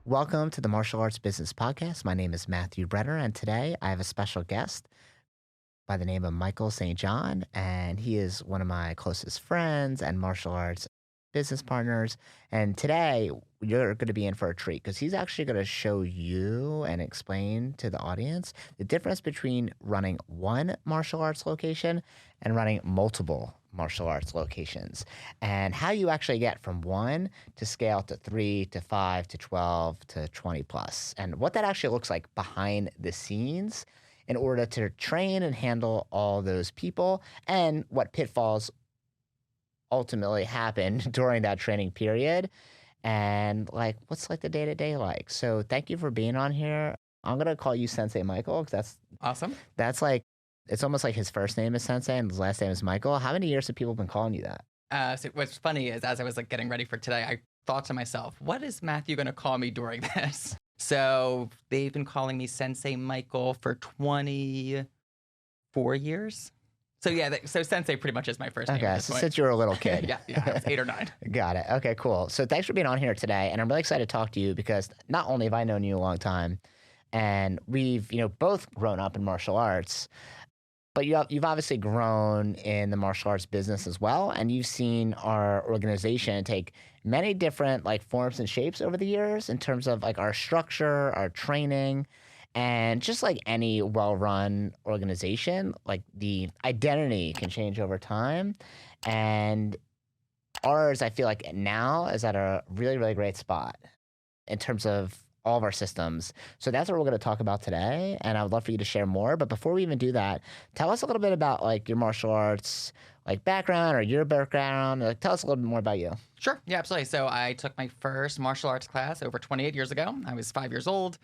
Welcome to the Martial Arts Business Podcast. My name is Matthew Brenner, and today I have a special guest by the name of Michael St. John, and he is one of my closest friends and martial arts business partners. And today you're going to be in for a treat because he's actually going to show you and explain to the audience the difference between running one martial arts location and running multiple martial arts locations, and how you actually get from one to scale to 3 to 5 to 12 to 20 plus, and what that actually looks like behind the scenes in order to train and handle all those people, and what pitfalls ultimately happen during that training period, and like what's like the day-to-day like. So thank you for being on here. I'm gonna call you Sensei Michael because that's awesome. That's like, it's almost like his first name is Sensei and his last name is Michael. How many years have people been calling you that? So what's funny is, as I was like getting ready for today, I thought to myself, what is Matthew going to call me during this? So they've been calling me Sensei Michael for 24 years. So yeah, so Sensei pretty much is my first name. Okay, so since you were a little kid. yeah, I was 8 or 9. Got it. Okay, cool. So thanks for being on here today, and I'm really excited to talk to you because not only have I known you a long time, and we've both grown up in martial arts, but you've obviously grown in the martial arts business as well, and you've seen our organization take many different like forms and shapes over the years in terms of like our structure, our training, and just like any well-run organization, like the identity can change over time. And ours, I feel like now is at a really, really great spot in terms of all of our systems. So that's what we're going to talk about today, and I would love for you to share more. But before we even do that, tell us a little bit about like your martial arts like background or your background. Like, tell us a little bit more about you. Sure. Yeah, absolutely. So I took my first martial arts class over 28 years ago. I was 5 years old.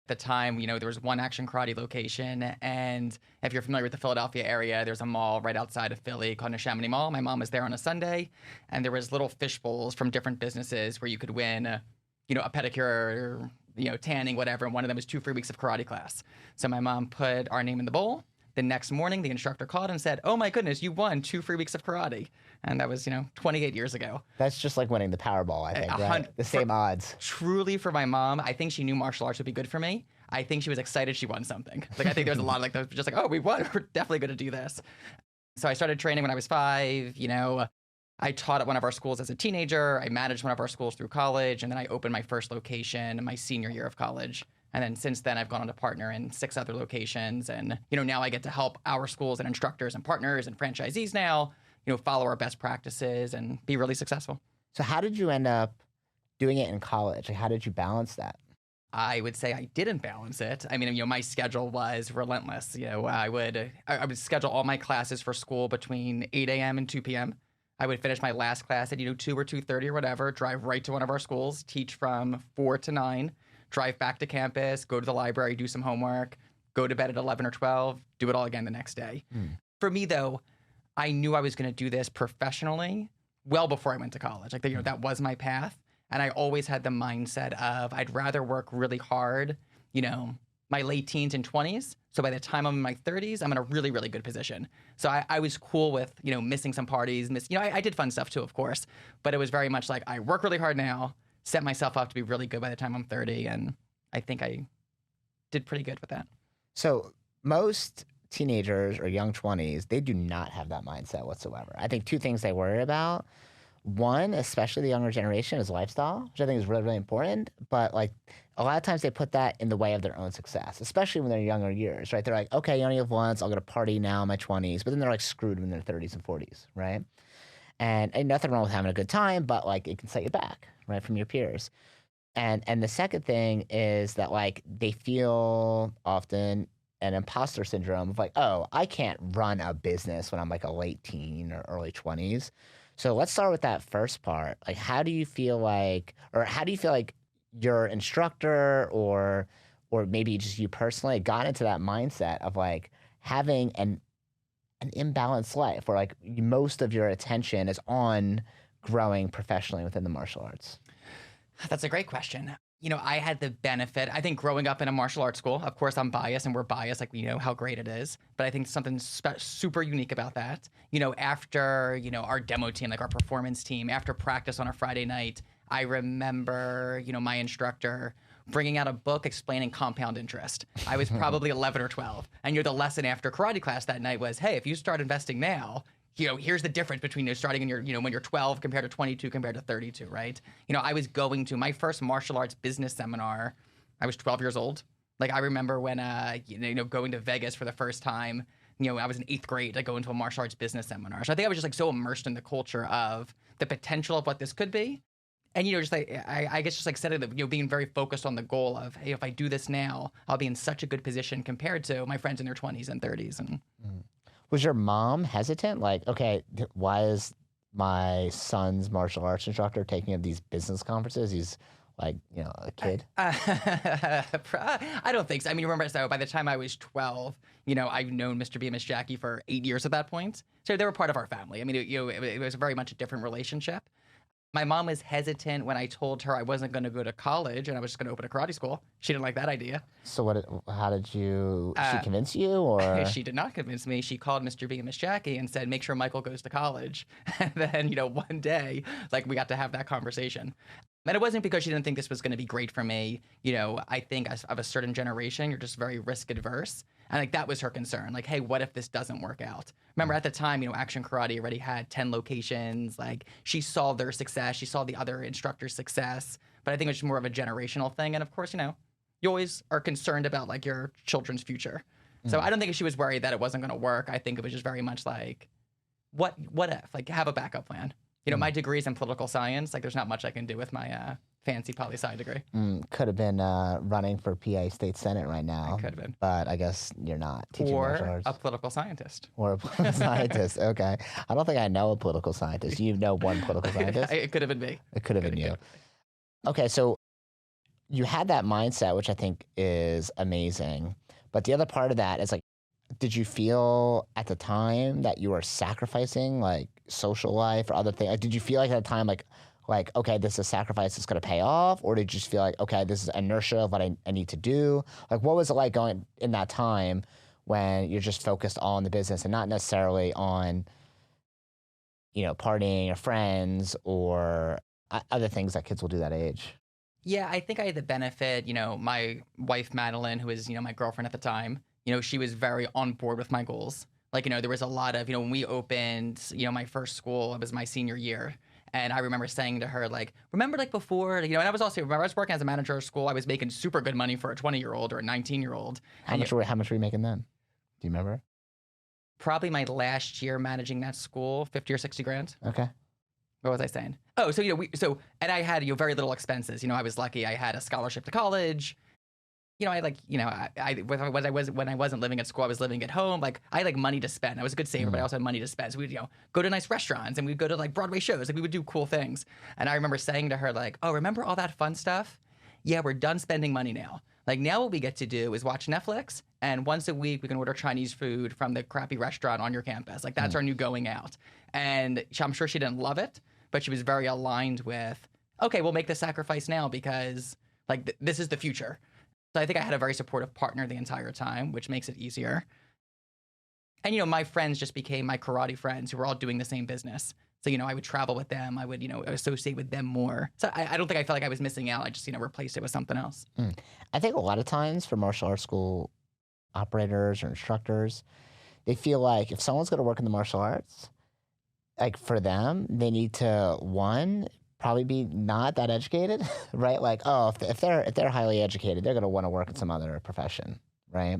At the time, there was one action karate location, and if you're familiar with the Philadelphia area, there's a mall right outside of Philly called Neshaminy Mall. My mom was there on a Sunday, and there was little fish bowls from different businesses where you could win a pedicure, tanning, whatever. And one of them was 2 free weeks of karate class. So my mom put our name in the bowl. The next morning, the instructor called and said, "Oh my goodness, you won 2 free weeks of karate." And that was, 28 years ago. That's just like winning the Powerball, I think, right? The same odds. Truly, for my mom, I think she knew martial arts would be good for me. I think she was excited she won something. Like, I think there was a lot of like, just like, oh, we won. We're definitely going to do this. So I started training when I was 5, I taught at one of our schools as a teenager. I managed one of our schools through college, and then I opened my first location in my senior year of college. And then since then, I've gone on to partner in 6 other locations. And, now I get to help our schools and instructors and partners and franchisees now, follow our best practices and be really successful. So how did you end up doing it in college? Like, how did you balance that? I would say I didn't balance it. I mean, my schedule was relentless. I would schedule all my classes for school between 8 a.m. and 2 p.m. I would finish my last class at 2 or 2:30 or whatever, drive right to one of our schools, teach from 4 to 9, drive back to campus, go to the library, do some homework, go to bed at 11 or 12, do it all again the next day. For me, though, I knew I was going to do this professionally well before I went to college. Like, that was my path. And I always had the mindset of I'd rather work really hard, my late teens and 20s. So by the time I'm in my 30s, I'm in a really, really good position. So I was cool with, missing some parties. I did fun stuff too, of course. But it was very much like I work really hard now, set myself up to be really good by the time I'm 30. And I think I did pretty good with that. So most teenagers or young 20s, they do not have that mindset whatsoever. I think 2 things they worry about. One, especially the younger generation, is lifestyle, which I think is really, really important. But like a lot of times they put that in the way of their own success, especially when they're younger years, right? They're like, okay, you only live once, I'll go to party now in my 20s. But then they're like screwed in their 30s and 40s, right? And nothing wrong with having a good time, but like it can set you back, right, from your peers. And the second thing is that like they feel often an imposter syndrome of like, oh, I can't run a business when I'm like a late teen or early 20s. So let's start with that first part. Like, how do you feel like your instructor or maybe just you personally got into that mindset of like having an imbalanced life where like most of your attention is on growing professionally within the martial arts? That's a great question. I had the benefit, I think growing up in a martial arts school, of course I'm biased and we're biased, like we know how great it is, but I think something super unique about that, after, our demo team, like our performance team, after practice on a Friday night, I remember, my instructor bringing out a book explaining compound interest. I was probably 11 or 12. And the lesson after karate class that night was, hey, if you start investing now, here's the difference between starting in your, when you're 12 compared to 22 compared to 32, right? I was going to my first martial arts business seminar. I was 12 years old. Like, I remember when, going to Vegas for the first time, I was in 8th grade, like going to a martial arts business seminar. So I think I was just like so immersed in the culture of the potential of what this could be. And, just like, I guess just like setting the, being very focused on the goal of, hey, if I do this now, I'll be in such a good position compared to my friends in their 20s and 30s. And Was your mom hesitant? Like, okay, why is my son's martial arts instructor taking him to these business conferences? He's like, a kid. I don't think so. I mean, remember, so by the time I was 12, I've known Mr. B and Miss Jackie for 8 years at that point. So they were part of our family. I mean, it was very much a different relationship. My mom was hesitant when I told her I wasn't going to go to college and I was just going to open a karate school. She didn't like that idea. So how did she convince you, or? She did not convince me. She called Mr. B and Miss Jackie and said, make sure Michael goes to college. And then, one day, like, we got to have that conversation. And it wasn't because she didn't think this was going to be great for me. I think of a certain generation, you're just very risk adverse. And like, that was her concern. Like, hey, what if this doesn't work out? Remember at the time, Action Karate already had 10 locations. Like, she saw their success. She saw the other instructors' success. But I think it was just more of a generational thing. And of course, you always are concerned about like your children's future. So I don't think she was worried that it wasn't going to work. I think it was just very much like, what if? Like, have a backup plan. My degree is in political science. Like, there's not much I can do with my fancy poli-sci degree. Could have been running for PA State Senate right now. Could have been. But I guess you're not teaching martial arts. Or a political scientist. Or a political scientist. Okay. I don't think I know a political scientist. You know one political scientist? It could have been me. It could have been you. Okay, so you had that mindset, which I think is amazing. But the other part of that is like, did you feel at the time that you were sacrificing like social life or other things? Like, did you feel like at the time like, okay, this is a sacrifice that's going to pay off? Or did you just feel like, okay, this is inertia of what I need to do? Like, what was it like going in that time when you're just focused on the business and not necessarily on, partying or friends or other things that kids will do that age? Yeah, I think I had the benefit, my wife, Madeline, who was, my girlfriend at the time, she was very on board with my goals. Like, there was a lot of, when we opened, my first school, it was my senior year. And I remember saying to her, like, remember, like, before, and I was also, remember, I was working as a manager at school. I was making super good money for a 20-year-old or a 19-year-old. How much were you making then? Do you remember? Probably my last year managing that school, 50 or 60 grand. Okay. What was I saying? Oh, so, and I had, very little expenses. I was lucky. I had a scholarship to college. When I wasn't living at school, I was living at home. Like, I had like money to spend. I was a good saver, but I also had money to spend. So we'd, go to nice restaurants and we'd go to like Broadway shows. Like, we would do cool things. And I remember saying to her, like, oh, remember all that fun stuff? Yeah, we're done spending money now. Like, now what we get to do is watch Netflix, and once a week we can order Chinese food from the crappy restaurant on your campus. Like, that's our new going out. And I'm sure she didn't love it, but she was very aligned with, okay, we'll make the sacrifice now because like this is the future. So I think I had a very supportive partner the entire time, which makes it easier. And, my friends just became my karate friends who were all doing the same business. So, I would travel with them. I would, associate with them more. So I don't think I felt like I was missing out. I just, replaced it with something else. I think a lot of times for martial arts school operators or instructors, they feel like if someone's going to work in the martial arts, like for them, they need to, one, probably be not that educated, right? Like, oh, if they're highly educated, they're going to want to work in some other profession, right?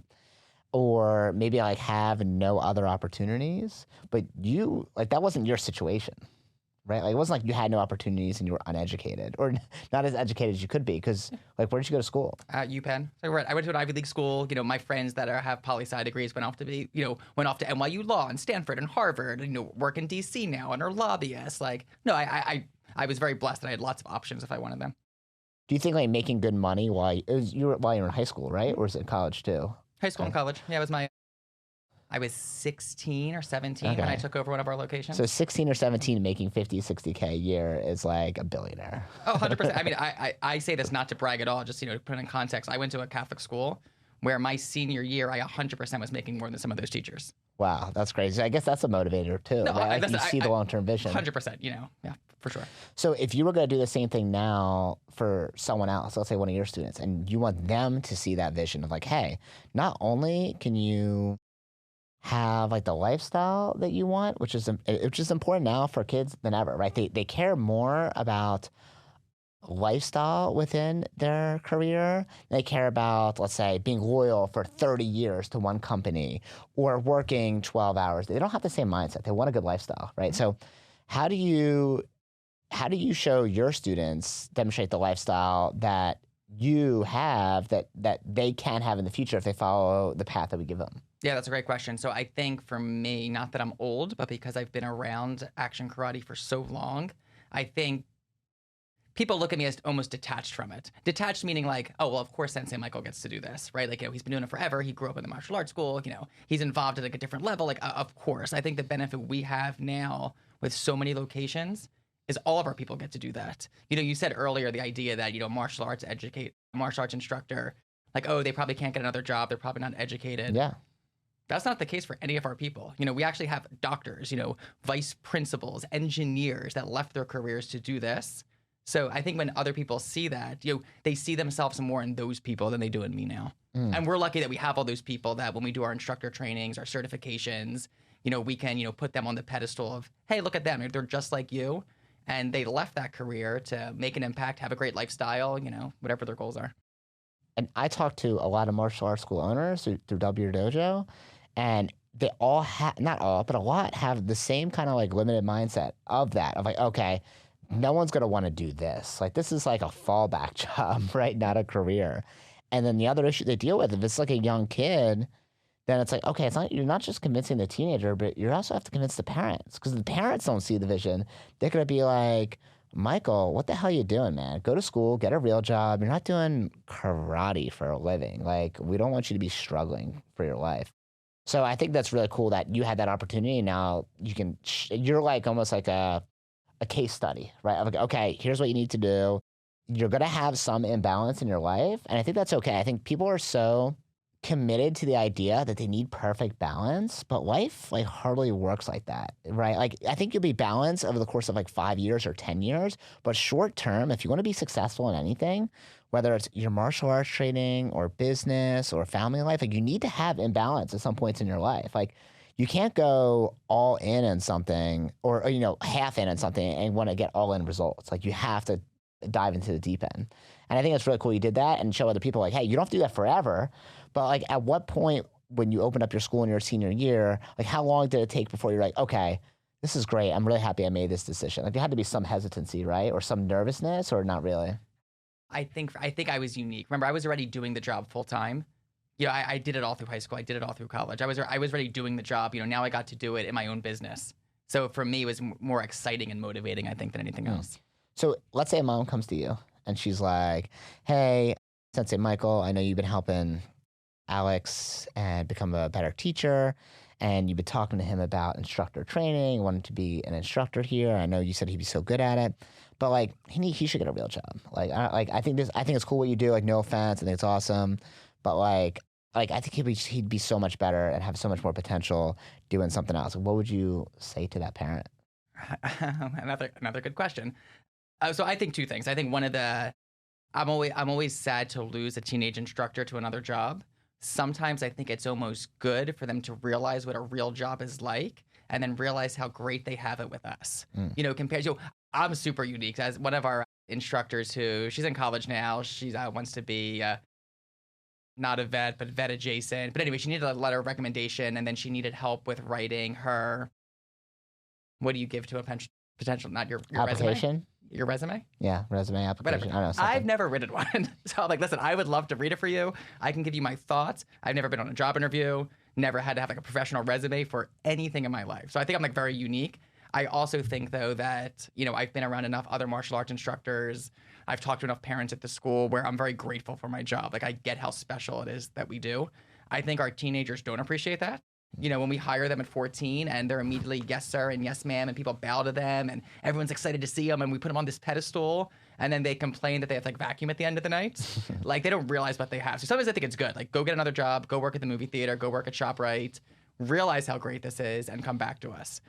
Or maybe like have no other opportunities, but you, like, that wasn't your situation, right? Like, it wasn't like you had no opportunities and you were uneducated or not as educated as you could be because, like, where did you go to school? UPenn. So I went to an Ivy League school. My friends that have poli-sci degrees went off to NYU Law and Stanford and Harvard, and, work in DC now and are lobbyists. Like, no, I was very blessed that I had lots of options if I wanted them. Do you think like making good money while you were in high school, right? Or was it in college too? High school and college. Yeah, I was 16 or 17 when I took over one of our locations. So 16 or 17 making 50, 60K a year is like a billionaire. Oh, 100%. I mean, I say this not to brag at all, just, to put it in context. I went to a Catholic school where my senior year, I 100% was making more than some of those teachers. Wow, that's crazy. I guess that's a motivator too, No, right? Like that's you see the long-term vision. 100%. Yeah, for sure. So if you were going to do the same thing now for someone else, let's say one of your students, and you want them to see that vision of like, hey, not only can you have like the lifestyle that you want, which is important now for kids than ever, right? They care more about lifestyle within their career. They care about, let's say, being loyal for 30 years to one company or working 12 hours. They don't have the same mindset. They want a good lifestyle, right? So how do you show your students, demonstrate the lifestyle that you have that they can have in the future if they follow the path that we give them? Yeah, that's a great question. So I think for me, not that I'm old, but because I've been around action karate for so long, I think people look at me as almost detached from it. Detached meaning like, oh, well, of course Sensei Michael gets to do this, right? Like, he's been doing it forever. He grew up in the martial arts school. He's involved at like a different level. Like, of course. I think the benefit we have now with so many locations is all of our people get to do that. You said earlier the idea that, martial arts instructor, like, oh, they probably can't get another job. They're probably not educated. Yeah. That's not the case for any of our people. We actually have doctors, vice principals, engineers that left their careers to do this. So I think when other people see that, they see themselves more in those people than they do in me now. And we're lucky that we have all those people that when we do our instructor trainings, our certifications, we can, put them on the pedestal of, hey, look at them. They're just like you. And they left that career to make an impact, have a great lifestyle, whatever their goals are. And I talked to a lot of martial arts school owners through W Your Dojo, and they all have, not all, but a lot have the same kind of like limited mindset of that, of like, okay, no one's going to want to do this. Like, this is like a fallback job, right? Not a career. And then the other issue they deal with, if it's like a young kid, then it's like, okay, you're not just convincing the teenager, but you also have to convince the parents, because the parents don't see the vision. They're going to be like, Michael, what the hell are you doing, man? Go to school, get a real job. You're not doing karate for a living. Like, we don't want you to be struggling for your life. So I think that's really cool that you had that opportunity. Now you're like almost like a case study, right? Of like, okay, here's what you need to do. You're going to have some imbalance in your life. And I think that's okay. I think people are so committed to the idea that they need perfect balance, but life like hardly works like that, right? Like, I think you'll be balanced over the course of like 5 years or 10 years, but short term, if you want to be successful in anything, whether it's your martial arts training or business or family life, like you need to have imbalance at some points in your life. Like, you can't go all in something or half in something and want to get all in results. Like, you have to dive into the deep end. And I think it's really cool you did that and show other people like, hey, you don't have to do that forever. But like, at what point when you opened up your school in your senior year, like how long did it take before you're like, okay, this is great. I'm really happy I made this decision. Like, there had to be some hesitancy, right? Or some nervousness, or not really? I think I was unique. Remember, I was already doing the job full time. I did it all through high school. I did it all through college. I was already doing the job. Now I got to do it in my own business. So for me, it was more exciting and motivating, I think, than anything else. So let's say a mom comes to you and she's like, hey, Sensei Michael, I know you've been helping Alex and become a better teacher, and you've been talking to him about instructor training, wanting to be an instructor here. I know you said he'd be so good at it, but like he should get a real job. I think it's cool what you do. Like, no offense, I think it's awesome, but like I think he'd be so much better and have so much more potential doing something else. What would you say to that parent? Another good question. So I think two things. I think one of the, I'm always sad to lose a teenage instructor to another job. Sometimes I think it's almost good for them to realize what a real job is like, and then realize how great they have it with us. Compared to, I'm super unique. As one of our instructors she's in college now, she wants to be not a vet, but vet adjacent. But anyway, she needed a letter of recommendation, and then she needed help with writing her, what do you give to a potential, not your application? Resume? Your resume? Yeah, resume application. Whatever. I don't know. I've never written one. So I'm like, listen, I would love to read it for you. I can give you my thoughts. I've never been on a job interview, never had to have like a professional resume for anything in my life. So I think I'm like very unique. I also think though that, I've been around enough other martial arts instructors. I've talked to enough parents at the school where I'm very grateful for my job. Like, I get how special it is that we do. I think our teenagers don't appreciate that. When we hire them at 14 and they're immediately yes, sir, and yes, ma'am, and people bow to them and everyone's excited to see them and we put them on this pedestal and then they complain that they have to like vacuum at the end of the night. Like, they don't realize what they have. So sometimes I think it's good. Like, go get another job, go work at the movie theater, go work at ShopRite, realize how great this is, and come back to us.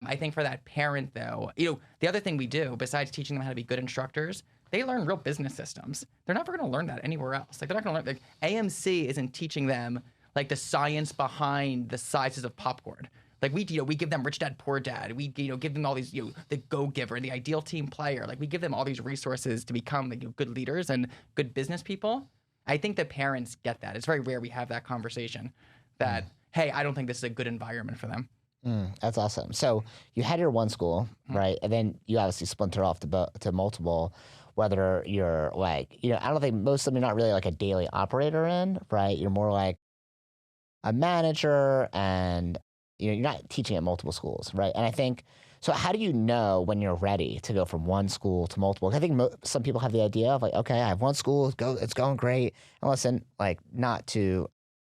I think for that parent, though, the other thing we do, besides teaching them how to be good instructors, they learn real business systems. They're never going to learn that anywhere else. Like, they're not going to learn, like, AMC isn't teaching them, like, the science behind the sizes of popcorn. Like, we give them Rich Dad, Poor Dad. We, give them all these, the go-giver, the ideal team player. Like, we give them all these resources to become, like, good leaders and good business people. I think the parents get that. It's very rare we have that conversation that, hey, I don't think this is a good environment for them. That's awesome. So you had your one school, right? And then you obviously splinter off to multiple, whether you're like, I don't think most of them are not really like a daily operator in, right? You're more like a manager, and, you're not teaching at multiple schools, right? And I think, so how do you know when you're ready to go from one school to multiple? I think some people have the idea of like, okay, I have one school, it's going great. And listen, like, not to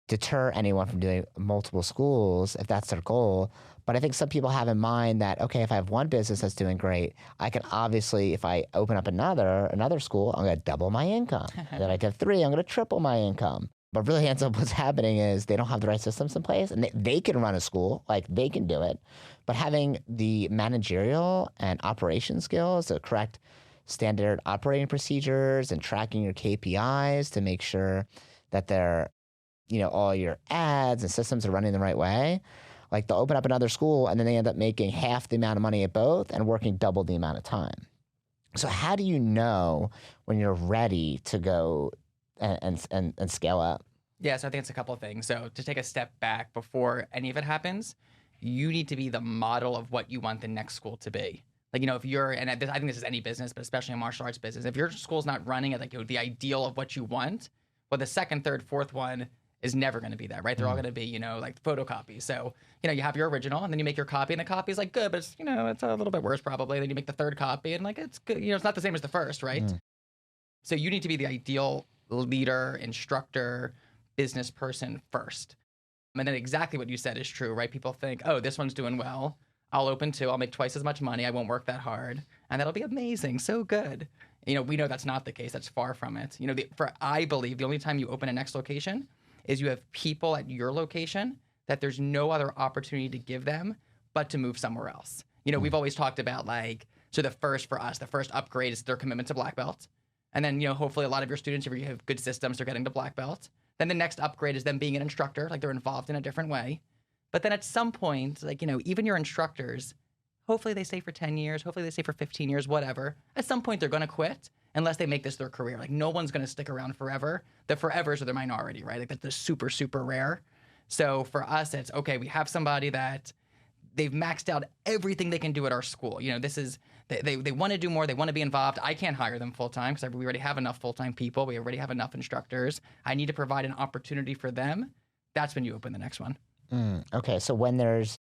deter anyone from doing multiple schools if that's their goal. But I think some people have in mind that, okay, if I have one business that's doing great, I can obviously, if I open up another school, I'm going to double my income. And if I have three, I'm going to triple my income. But really ends up what's happening is they don't have the right systems in place, and they can run a school, like they can do it. But having the managerial and operation skills, the correct standard operating procedures and tracking your KPIs to make sure that they're, all your ads and systems are running the right way. Like, they'll open up another school and then they end up making half the amount of money at both and working double the amount of time. So how do you know when you're ready to go and scale up? Yeah, so I think it's a couple of things. So to take a step back before any of it happens, you need to be the model of what you want the next school to be. Like, if you're, and I think this is any business, but especially a martial arts business, if your school's not running at like the ideal of what you want, well, the second, third, fourth one is never going to be that, right? They're all going to be, like photocopies. So, you have your original, and then you make your copy, and the copy is like good, but it's, it's a little bit worse probably. Then you make the third copy, and like it's good, it's not the same as the first, right? So you need to be the ideal leader, instructor, business person first. And then exactly what you said is true, right? People think, oh, this one's doing well. I'll open two. I'll make twice as much money. I won't work that hard. And that'll be amazing. So good. We know that's not the case. That's far from it. I believe the only time you open a next location is you have people at your location that there's no other opportunity to give them but to move somewhere else. We've always talked about so the first upgrade is their commitment to black belt. And then, hopefully a lot of your students, if you have good systems, they're getting to black belt. Then the next upgrade is them being an instructor, like they're involved in a different way. But then at some point, even your instructors, hopefully they stay for 10 years, hopefully they stay for 15 years, whatever. At some point, they're going to quit unless they make this their career. Like, no one's going to stick around forever. The forevers are the minority, right? Like, that's super, super rare. So for us, it's, okay, we have somebody that they've maxed out everything they can do at our school. This is, they want to do more. They want to be involved. I can't hire them full time because we already have enough full-time people. We already have enough instructors. I need to provide an opportunity for them. That's when you open the next one. Okay, so when there's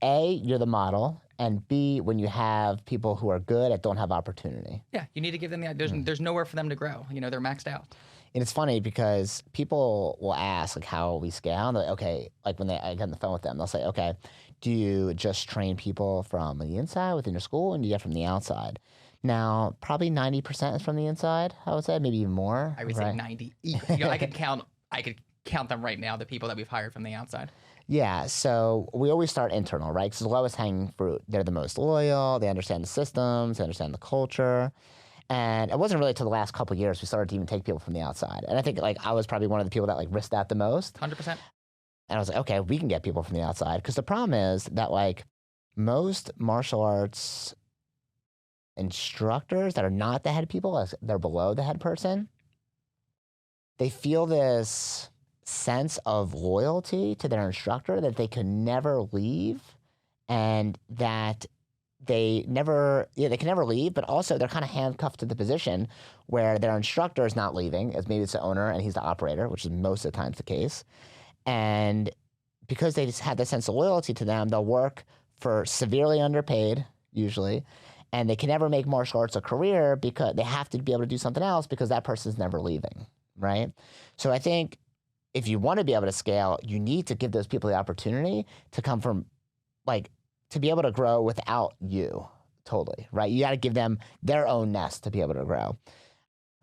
A, you're the model, and B, when you have people who are good that don't have opportunity. Yeah, you need to give them there's nowhere for them to grow. They're maxed out. And it's funny because people will ask, like, how we scale. And they're like, okay, like when I get on the phone with them, they'll say, okay, do you just train people from the inside within your school, and do you get from the outside? Now, probably 90% is from the inside, I would say, maybe even more. I would say 90. I could count them right now, the people that we've hired from the outside. Yeah, so we always start internal, right? Because the lowest hanging fruit, they're the most loyal, they understand the systems, they understand the culture. And it wasn't really until the last couple of years we started to even take people from the outside. And I think I was probably one of the people that risked that the most. 100%. And I was like, okay, we can get people from the outside. Because the problem is that most martial arts instructors that are not the head people, they're below the head person, they feel this sense of loyalty to their instructor that they could never leave, and that they can never leave, but also they're kind of handcuffed to the position where their instructor is not leaving, as maybe it's the owner and he's the operator, which is most of the times the case. And because they just have that sense of loyalty to them, they'll work for severely underpaid, usually, and they can never make martial arts a career because they have to be able to do something else because that person's never leaving, right? So I think if you want to be able to scale, you need to give those people the opportunity to come from, to be able to grow without you, totally, right? You got to give them their own nest to be able to grow.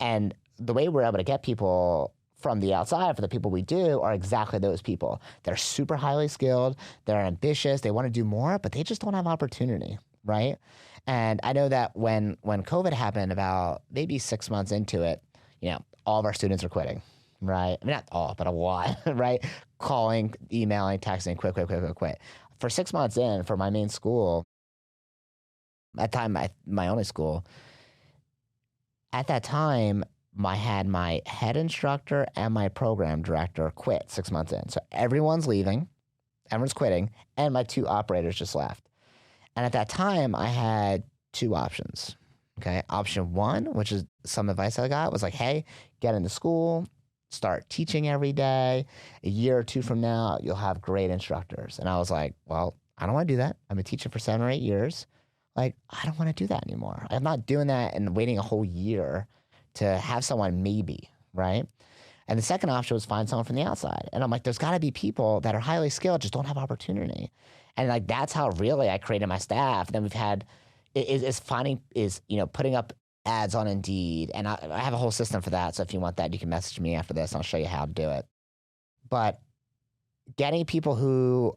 And the way we're able to get people from the outside, for the people we do, are exactly those people. They're super highly skilled, they're ambitious, they want to do more, but they just don't have opportunity, right? And I know that when COVID happened, about maybe 6 months into it, all of our students are quitting, right? I mean, not all, but a lot, right? Calling, emailing, texting, quit. For 6 months in, for my main school, at the time, my only school, at that time, I had my head instructor and my program director quit 6 months in. So everyone's leaving, everyone's quitting, and my 2 operators just left. And at that time, I had 2 options. Okay. Option 1, which is some advice I got, was like, hey, get into school, start teaching every day. A year or 2 from now, you'll have great instructors. And I was like, well, I don't want to do that. I've been teaching for 7 or 8 years. Like, I don't want to do that anymore. I'm not doing that and waiting a whole year to have someone maybe, right? And the second option was find someone from the outside. And I'm like, there's got to be people that are highly skilled, just don't have opportunity. And like, that's how really I created my staff. And then we've had, putting up ads on Indeed. And I have a whole system for that. So if you want that, you can message me after this and I'll show you how to do it. But getting people who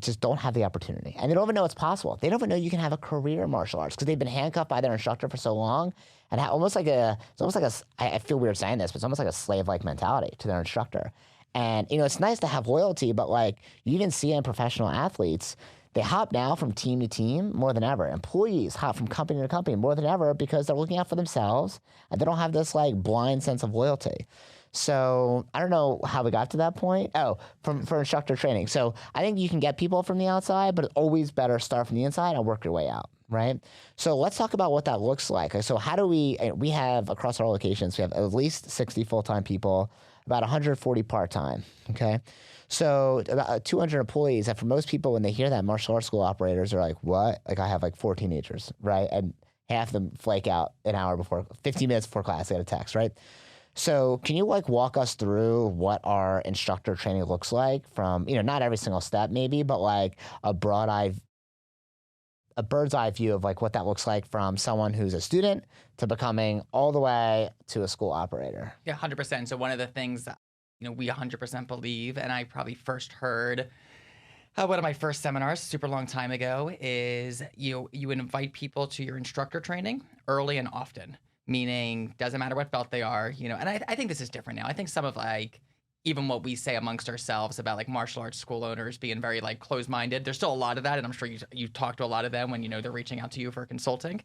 just don't have the opportunity, and they don't even know it's possible. They don't even know you can have a career in martial arts because they've been handcuffed by their instructor for so long, and I feel weird saying this, but it's almost like a slave-like mentality to their instructor. And it's nice to have loyalty, but like you even see in professional athletes, they hop now from team to team more than ever. Employees hop from company to company more than ever because they're looking out for themselves and they don't have this like blind sense of loyalty. So I don't know how we got to that point. Oh, for instructor training. So I think you can get people from the outside, but it's always better start from the inside and work your way out, right? So let's talk about what that looks like. So how do we have across our locations, we have at least 60 full-time people, about 140 part-time, okay? So about 200 employees. And for most people, when they hear that, martial arts school operators are like, what? Like I have like 4 teenagers, right? And half of them flake out an hour before, 15 minutes before class, they get a text, right? So can you like walk us through what our instructor training looks like from, not every single step maybe, but like a bird's eye view of like what that looks like from someone who's a student to becoming all the way to a school operator? Yeah, 100%. So one of the things that, we 100% believe, and I probably first heard one of my first seminars super long time ago, is you invite people to your instructor training early and often. Meaning, doesn't matter what belt they are, and I think this is different now. I think some of like, even what we say amongst ourselves about like martial arts school owners being very like closed-minded, there's still a lot of that. And I'm sure you talk to a lot of them when, they're reaching out to you for consulting.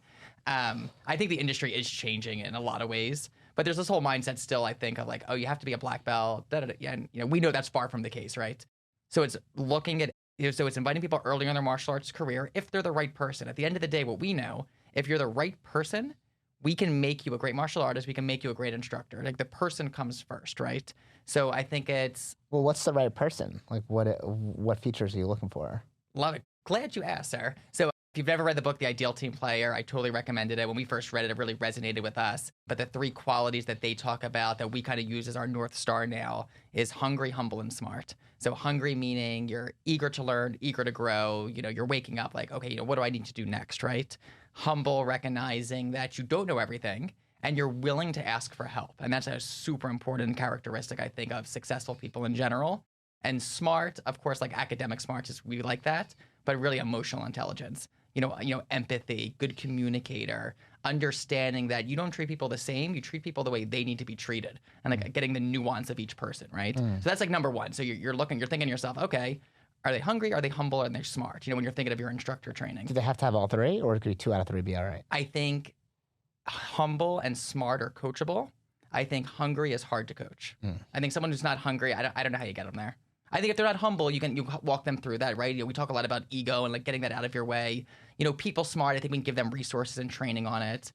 I think the industry is changing in a lot of ways, but there's this whole mindset still, I think, of like, oh, you have to be a black belt. Yeah, and we know that's far from the case, right? So it's looking at, so it's inviting people early in their martial arts career if they're the right person. At the end of the day, what we know, if you're the right person, we can make you a great martial artist. We can make you a great instructor. Like the person comes first, right? So I think it's... Well, what's the right person? Like what features are you looking for? Love it. Glad you asked, sir. So if you've never read the book, The Ideal Team Player, I totally recommended it. When we first read it, it really resonated with us. But the 3 qualities that they talk about that we kind of use as our North Star now is hungry, humble, and smart. So hungry meaning you're eager to learn, eager to grow. You're waking up like, okay, what do I need to do next, right? Humble, recognizing that you don't know everything and you're willing to ask for help. And that's a super important characteristic, I think, of successful people in general. And smart, of course, like academic smart is we like that, but really emotional intelligence. Empathy, good communicator, understanding that you don't treat people the same, you treat people the way they need to be treated, and like getting the nuance of each person, right? So that's like number 1. So you're thinking to yourself, okay, are they hungry? Are they humble? Are they smart? When you're thinking of your instructor training. Do they have to have all 3, or could 2 out of 3 be all right? I think humble and smart are coachable. I think hungry is hard to coach. I think someone who's not hungry, I don't know how you get them there. I think if they're not humble, you walk them through that, right? We talk a lot about ego and like getting that out of your way. People smart, I think we can give them resources and training on it.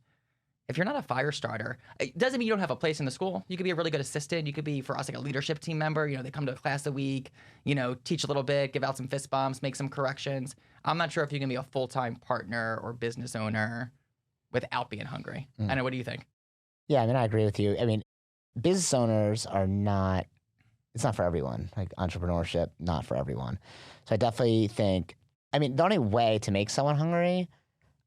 If you're not a fire starter, it doesn't mean you don't have a place in the school. You could be a really good assistant. You could be, for us, like a leadership team member. They come to a class a week, teach a little bit, give out some fist bumps, make some corrections. I'm not sure if you can be a full-time partner or business owner without being hungry. I know, what do you think? Yeah, I agree with you. Business owners are not, it's not for everyone. Like entrepreneurship, not for everyone. So I definitely think, the only way to make someone hungry,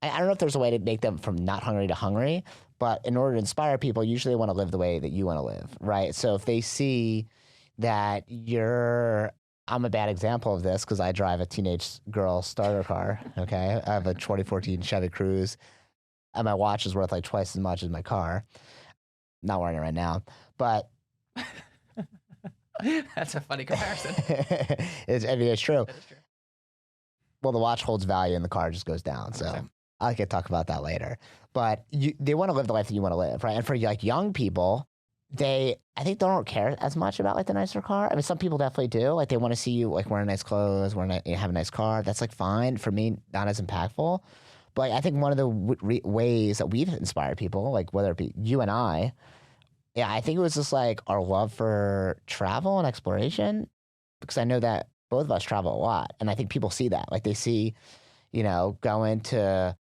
I don't know if there's a way to make them from not hungry to hungry, But in order to inspire people, usually they want to live the way that you want to live, right? So if they see that I'm a bad example of this because I drive a teenage girl starter car, okay? I have a 2014 Chevy Cruze, and my watch is worth like twice as much as my car. Not wearing it right now, but That's a funny comparison. it's true. That is true. Well, the watch holds value and the car just goes down. So I could talk about that later. But they want to live the life that you want to live, right? And for like young people, I think they don't care as much about like the nicer car. I mean, some people definitely do. Like they want to see you like wearing nice clothes, have a nice car. That's like fine. For me, not as impactful. But like, I think one of the ways that we've inspired people, like whether it be you and I, yeah, I think it was just like our love for travel and exploration, because I know that both of us travel a lot. And I think people see that. Like they see, going to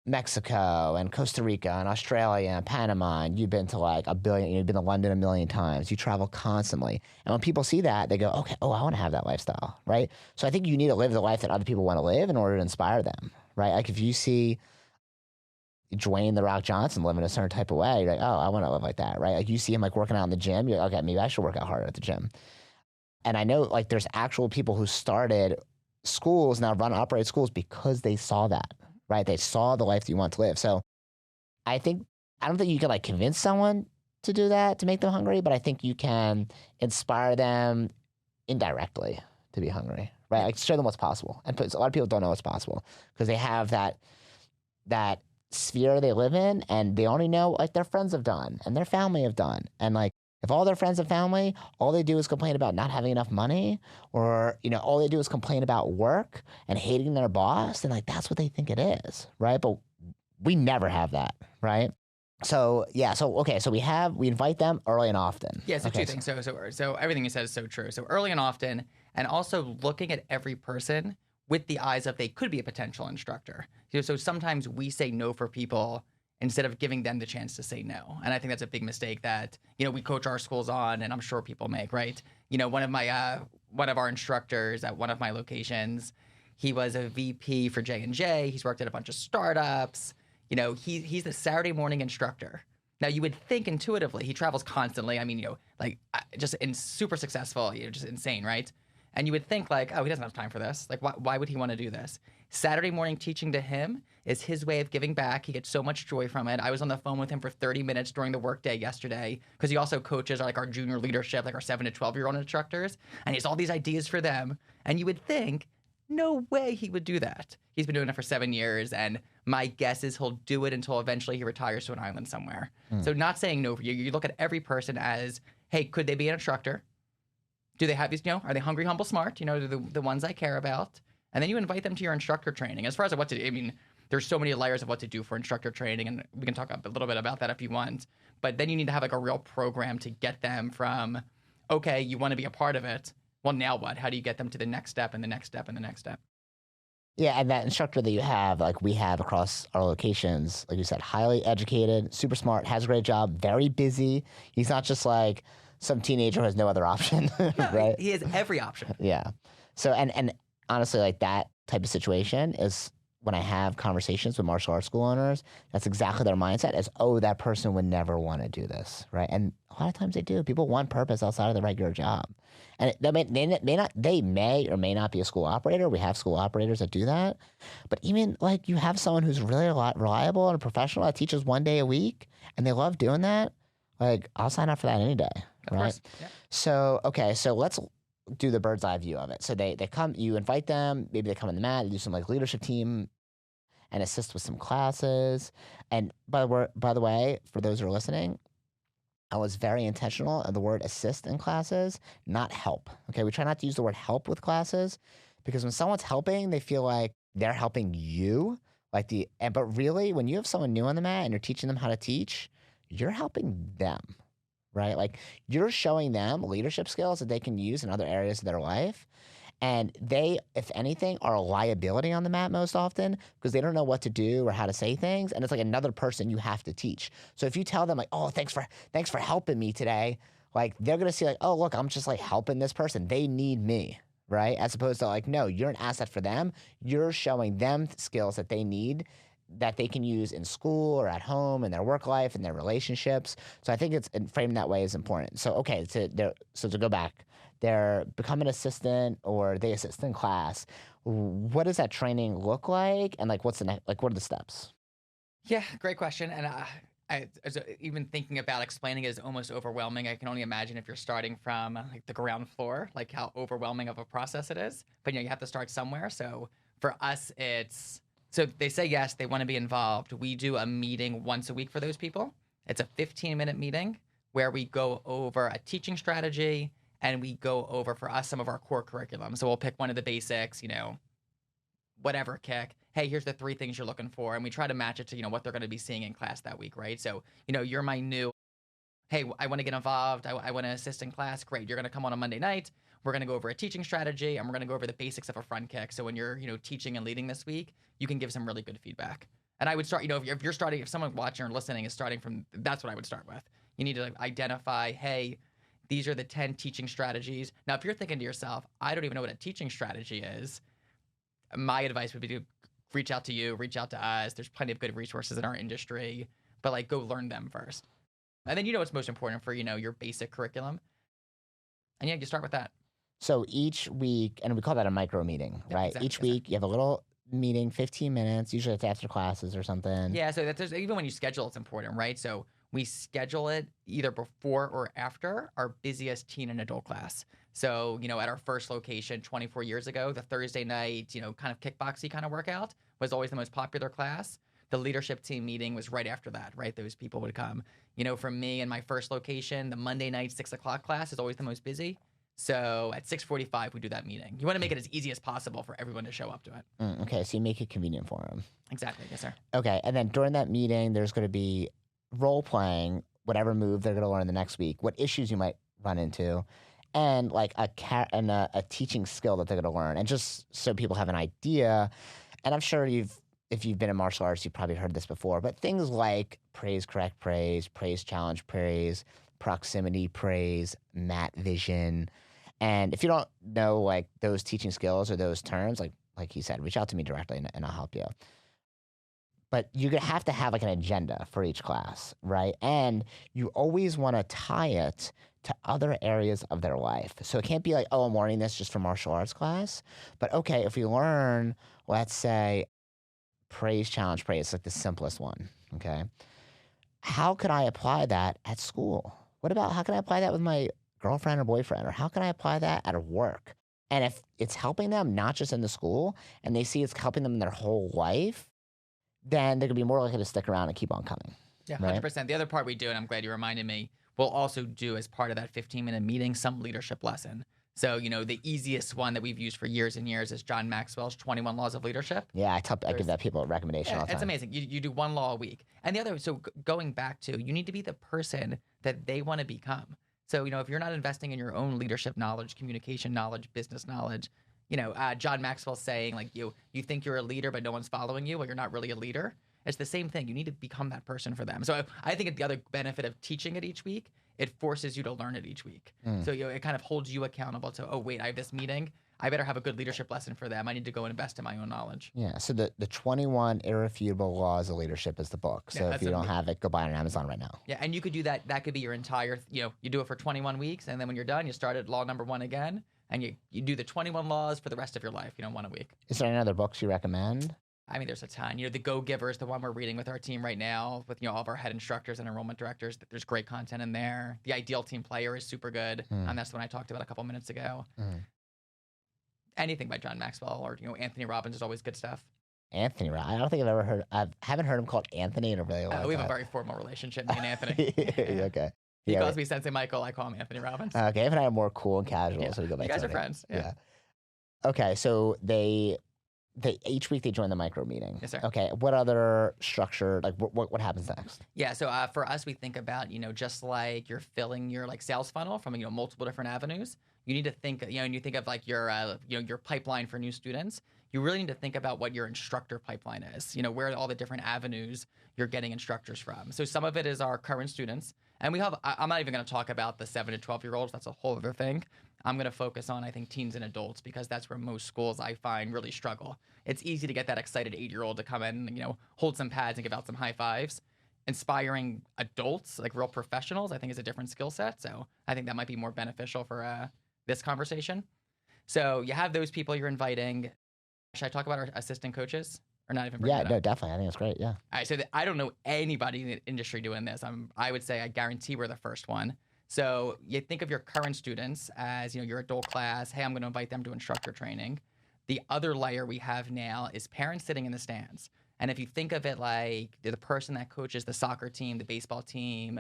Mexico and Costa Rica and Australia and Panama, and you've been to like a billion, you've been to London a million times. You travel constantly. And when people see that, they go, okay, I want to have that lifestyle, right? So I think you need to live the life that other people want to live in order to inspire them, right? Like if you see Dwayne The Rock Johnson living a certain type of way, you're like, oh, I want to live like that, right? Like you see him like working out in the gym, you're like, okay, maybe I should work out harder at the gym. And I know like there's actual people who started schools, now run operate schools because they saw that, right? They saw the life that you want to live. So I don't think you can like convince someone to do that, to make them hungry, but I think you can inspire them indirectly to be hungry, right? Like show them what's possible. And a lot of people don't know what's possible because they have that sphere they live in and they only know like their friends have done and their family have done. And like, if all their friends and family, all they do is complain about not having enough money, or all they do is complain about work and hating their boss, then like that's what they think it is, right? But we never have that, right? So yeah, so we invite them early and often. Yeah, so two things. So everything you said is so true. So early and often, and also looking at every person with the eyes of they could be a potential instructor. So sometimes we say no for people instead of giving them the chance to say no. And I think that's a big mistake that, we coach our schools on, and I'm sure people make, right? One of our instructors at one of my locations, he was a VP for J&J. He's worked at a bunch of startups. He's the Saturday morning instructor. Now, you would think intuitively, he travels constantly. I mean, just super successful, just insane, right? And you would think like, oh, he doesn't have time for this. Like, why would he want to do this? Saturday morning teaching to him is his way of giving back. He gets so much joy from it. I was on the phone with him for 30 minutes during the workday yesterday because he also coaches like our junior leadership, like our 7 to 12-year-old instructors. And he has all these ideas for them. And you would think, no way he would do that. He's been doing it for 7 years. And my guess is he'll do it until eventually he retires to an island somewhere. So not saying no for you. You look at every person as, hey, could they be an instructor? Do they have these, are they hungry, humble, smart? They're the ones I care about. And then you invite them to your instructor training. As far as what to do, I mean, there's so many layers of what to do for instructor training, and we can talk a little bit about that if you want. But then you need to have like a real program to get them from, okay, you want to be a part of it. Well, now what? How do you get them to the next step and the next step and the next step? Yeah, and that instructor that you have, like we have across our locations, like you said, highly educated, super smart, has a great job, very busy. He's not just like some teenager who has no other option, right? He has every option. Yeah. So, and honestly, like that type of situation is when I have conversations with martial arts school owners, that's exactly their mindset is, oh, that person would never want to do this, right? And a lot of times they do. People want purpose outside of the regular job. And they may or may not be a school operator. We have school operators that do that. But even like you have someone who's really reliable and a professional that teaches 1 day a week and they love doing that, like I'll sign up for that any day, Of right? course. Yeah. So, okay, so let's do the bird's eye view of it. So they come, you invite them, maybe they come on the mat, they do some like leadership team and assist with some classes. And by the way, for those who are listening, I was very intentional of the word assist in classes, not help. Okay, we try not to use the word help with classes because when someone's helping, they feel like they're helping you. But really, when you have someone new on the mat and you're teaching them how to teach, you're helping them, right? Like you're showing them leadership skills that they can use in other areas of their life. And they, if anything, are a liability on the mat most often because they don't know what to do or how to say things. And it's like another person you have to teach. So if you tell them like, oh, thanks for helping me today, like they're going to see like, oh, look, I'm just like helping this person. They need me, right? As opposed to like, no, you're an asset for them. You're showing them skills that they need that they can use in school or at home, in their work life, in their relationships. So I think it's framed that way is important. So okay, so to go back, they're become an assistant or they assist in class. What does that training look like, and like what's the next, like what are the steps? Yeah, great question. And even thinking about explaining it is almost overwhelming. I can only imagine if you're starting from like the ground floor, like how overwhelming of a process it is. But you have to start somewhere. So for us, it's so they say yes, they want to be involved. We do a meeting once a week for those people. It's a 15-minute meeting where we go over a teaching strategy and we go over for us some of our core curriculum. So we'll pick one of the basics, whatever kick. Hey, here's the 3 things you're looking for, and we try to match it to what they're going to be seeing in class that week, right? So you're my new. Hey, I want to get involved. I want to assist in class. Great, you're going to come on a Monday night. We're going to go over a teaching strategy, and we're going to go over the basics of a front kick. So when you're teaching and leading this week, you can give some really good feedback. And I would start, if you're starting, if someone watching or listening is starting from, that's what I would start with. You need to identify, hey, these are the 10 teaching strategies. Now, if you're thinking to yourself, I don't even know what a teaching strategy is, my advice would be to reach out to you, reach out to us. There's plenty of good resources in our industry, but like go learn them first. And then what's most important for, your basic curriculum. And you start with that. So each week, and we call that a micro meeting, right? Exactly, Each week you have a little meeting, 15 minutes. Usually it's after classes or something. Yeah, so there's even when you schedule, it's important, right? So we schedule it either before or after our busiest teen and adult class. So, at our first location 24 years ago, the Thursday night, kind of kickboxy kind of workout was always the most popular class. The leadership team meeting was right after that, right? Those people would come. For me and my first location, the Monday night 6 o'clock class is always the most busy. So at 6:45, we do that meeting. You want to make it as easy as possible for everyone to show up to it. Okay, so you make it convenient for them. Exactly. Yes, sir. Okay, and then during that meeting, there's going to be role playing whatever move they're going to learn the next week, what issues you might run into, and like a teaching skill that they're going to learn, and just so people have an idea. And I'm sure if you've been in martial arts, you've probably heard this before, but things like praise, correct praise, praise, challenge praise, proximity praise, mat vision. And if you don't know like those teaching skills or those terms, like you said, reach out to me directly and I'll help you. But you're gonna have to have like an agenda for each class, right? And you always want to tie it to other areas of their life. So it can't be like, oh, I'm learning this just for martial arts class. But okay, if we learn, let's say, praise, challenge, praise, like the simplest one, okay? How could I apply that at school? What about how can I apply that with my girlfriend or boyfriend? Or how can I apply that at work? And if it's helping them, not just in the school, and they see it's helping them in their whole life, then they're going to be more likely to stick around and keep on coming. Yeah, right? 100%. The other part we do, and I'm glad you reminded me, we'll also do as part of that 15-minute meeting some leadership lesson. So, the easiest one that we've used for years and years is John Maxwell's 21 Laws of Leadership. Yeah, I give that people a recommendation all the time. It's amazing. You do one law a week. And the other, so going back to, you need to be the person that they want to become. So, if you're not investing in your own leadership knowledge, communication knowledge, business knowledge, John Maxwell's saying, like, you think you're a leader, but no one's following you, well, you're not really a leader. It's the same thing. You need to become that person for them. So I think the other benefit of teaching it each week, it forces you to learn it each week. So it kind of holds you accountable to, oh, wait, I have this meeting. I better have a good leadership lesson for them. I need to go and invest in my own knowledge. Yeah. So the 21 Irrefutable Laws of Leadership is the book. So if you don't have it, go buy it on Amazon right now. Yeah. And you could do that. That could be your entire, you do it for 21 weeks. And then when you're done, you start at law number 1 again. And you do the 21 laws for the rest of your life, 1 a week. Is there any other books you recommend? I mean, there's a ton. The Go Giver is the one we're reading with our team right now, with all of our head instructors and enrollment directors. There's great content in there. The Ideal Team Player is super good, and that's the one I talked about a couple minutes ago. Anything by John Maxwell or Anthony Robbins is always good stuff. Anthony, I don't think I haven't heard him called Anthony in a really long time. We have a very formal relationship, me and Anthony. Okay. He calls me Sensei Michael. I call him Anthony Robbins. Okay, Anthony and I are more cool and casual, so we go back. You guys are friends. Yeah. Okay, so they each week they join the micro meeting. Yes, sir. Okay, what other structure? Like what happens next? Yeah, so for us, we think about just like you're filling your sales funnel from multiple different avenues. You need to think and you think of like your your pipeline for new students. You really need to think about what your instructor pipeline is. Where all the different avenues you're getting instructors from. So some of it is our current students, And I'm not even going to talk about the 7 to 12-year-olds. That's a whole other thing. I'm going to focus on, I think, teens and adults, because that's where most schools I find really struggle. It's easy to get that excited 8-year-old to come in and, hold some pads and give out some high fives. Inspiring adults, like real professionals, I think is a different skill set. So I think that might be more beneficial for this conversation. So you have those people you're inviting. Should I talk about our assistant coaches or not even bring Yeah, that no, up? definitely. I think it's great. Yeah. All right, so I don't know anybody in the industry doing this. I would say I guarantee we're the first one. So you think of your current students as, your adult class. Hey, I'm going to invite them to instructor training. The other layer we have now is parents sitting in the stands. And if you think of it like they're the person that coaches the soccer team, the baseball team,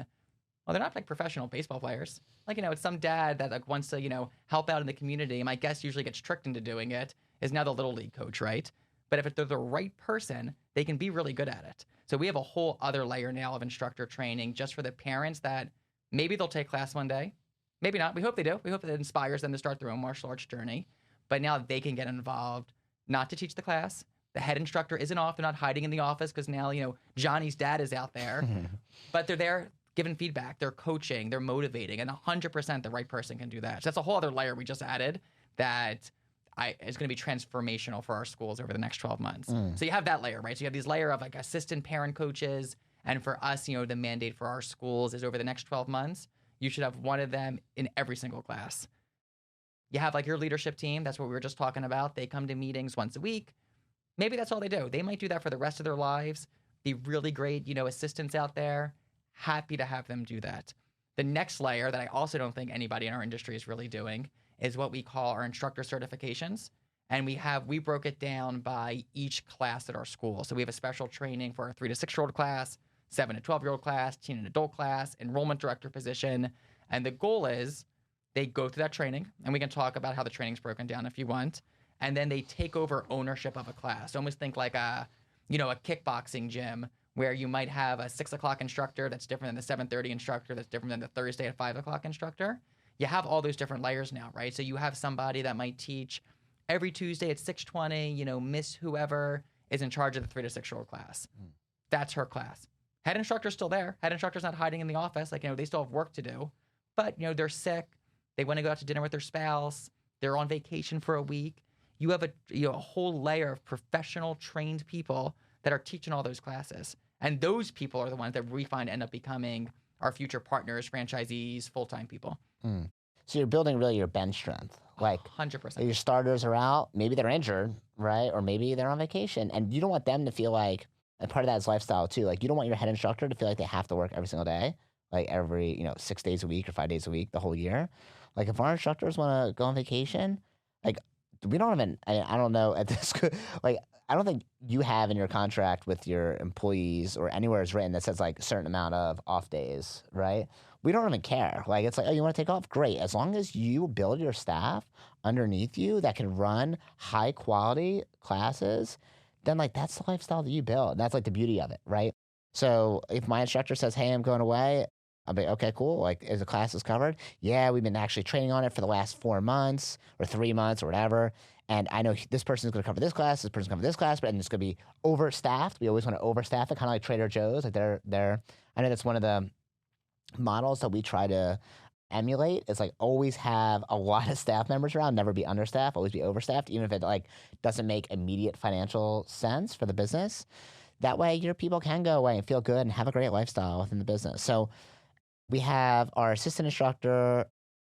well, they're not like professional baseball players. Like, it's some dad that like wants to, help out in the community. And my guess usually gets tricked into doing it, is now the little league coach, right? But if they're the right person, they can be really good at it. So we have a whole other layer now of instructor training just for the parents that maybe they'll take class one day. Maybe not. We hope they do. We hope it inspires them to start their own martial arts journey. But now they can get involved, not to teach the class. The head instructor isn't off. They're not hiding in the office because now, Johnny's dad is out there. But they're there giving feedback. They're coaching. They're motivating. And 100% the right person can do that. So that's a whole other layer we just added that is going to be transformational for our schools over the next 12 months. So you have that layer, right? So you have these layer of like assistant parent coaches. And for us, the mandate for our schools is over the next 12 months, you should have one of them in every single class. You have like your leadership team. That's what we were just talking about. They come to meetings once a week. Maybe that's all they do. They might do that for the rest of their lives. The really great, assistants out there, happy to have them do that. The next layer that I also don't think anybody in our industry is really doing is what we call our instructor certifications. And we broke it down by each class at our school. So we have a special training for our 3 to 6-year-old class, 7 to 12-year-old class, teen and adult class, enrollment director position. And the goal is they go through that training, and we can talk about how the training's broken down if you want. And then they take over ownership of a class. Almost think like a kickboxing gym where you might have a 6 o'clock instructor that's different than the 7:30 instructor that's different than the Thursday at 5 o'clock instructor. You have all those different layers now, right? So you have somebody that might teach every Tuesday at 6:20, Miss whoever is in charge of the 3 to 6-year-old class. That's her class. Head instructor's still there. Head instructor's not hiding in the office. Like, they still have work to do. But, they're sick. They want to go out to dinner with their spouse. They're on vacation for a week. You have a whole layer of professional trained people that are teaching all those classes. And those people are the ones that we find end up becoming our future partners, franchisees, full-time people. So you're building really your bench strength. Like 100%. your starters are out, maybe they're injured, right? Or maybe they're on vacation. And you don't want them to feel like, and part of that is lifestyle too. Like you don't want your head instructor to feel like they have to work every single day, like every, 6 days a week or 5 days a week, the whole year. Like if our instructors want to go on vacation, like we don't even, I don't know at this, like, I don't think you have in your contract with your employees or anywhere is written that says like a certain amount of off days, right? We don't even care. Like it's like, oh, you want to take off? Great. As long as you build your staff underneath you that can run high quality classes, then like that's the lifestyle that you build. That's like the beauty of it, right? So if my instructor says, hey, I'm going away, I'll be, okay, cool. Like, is the classes covered? Yeah, we've been actually training on it for the last 4 months or 3 months or whatever. And I know this person's going to cover this class, this person's going to cover this class, but and it's going to be overstaffed. We always want to overstaff it, kind of like Trader Joe's. Like they're. I know that's one of the models that we try to emulate. It's like always have a lot of staff members around, never be understaffed, always be overstaffed, even if it like doesn't make immediate financial sense for the business. That way, your people can go away and feel good and have a great lifestyle within the business. So we have our assistant instructor.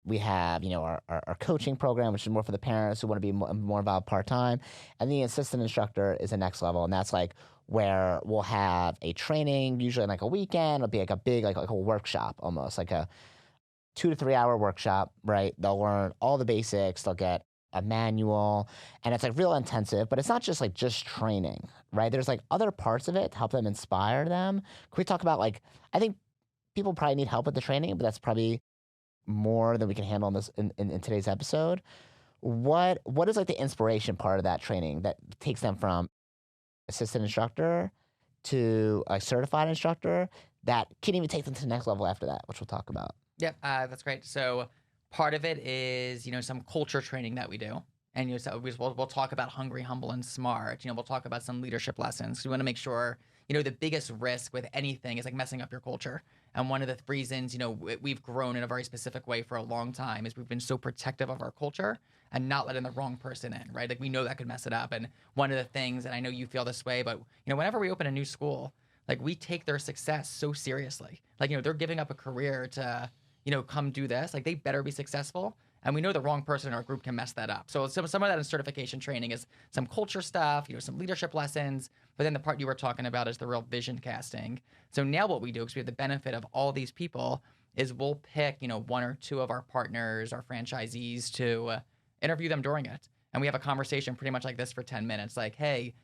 We have, our coaching program, which is more for the parents who want to be more involved part-time. And the assistant instructor is the next level. And that's like where we'll have a training, usually in like a weekend. It'll be like a big, like a workshop almost, like a 2 to 3 hour workshop, right? They'll learn all the basics. They'll get a manual, and it's like real intensive, but it's not just training, right? There's like other parts of it to help them inspire them. Can we talk about I think people probably need help with the training, but that's probably more than we can handle in today's episode. What is like the inspiration part of that training that takes them from assistant instructor to a certified instructor that can even take them to the next level after that, which we'll talk about? Yep, that's great. So part of it is, some culture training that we do. And so we'll talk about hungry, humble, and smart. We'll talk about some leadership lessons. We want to make sure, the biggest risk with anything is like messing up your culture. And one of the reasons, we've grown in a very specific way for a long time is we've been so protective of our culture and not letting the wrong person in, right? Like we know that could mess it up. And one of the things, and I know you feel this way, but whenever we open a new school, like we take their success so seriously. Like, they're giving up a career to, come do this. Like they better be successful. And we know the wrong person in our group can mess that up. So some of that in certification training is some culture stuff, some leadership lessons. But then the part you were talking about is the real vision casting. So now what we do, because we have the benefit of all these people, is we'll pick, one or two of our partners, our franchisees to interview them during it. And we have a conversation pretty much like this for 10 minutes. Like, hey,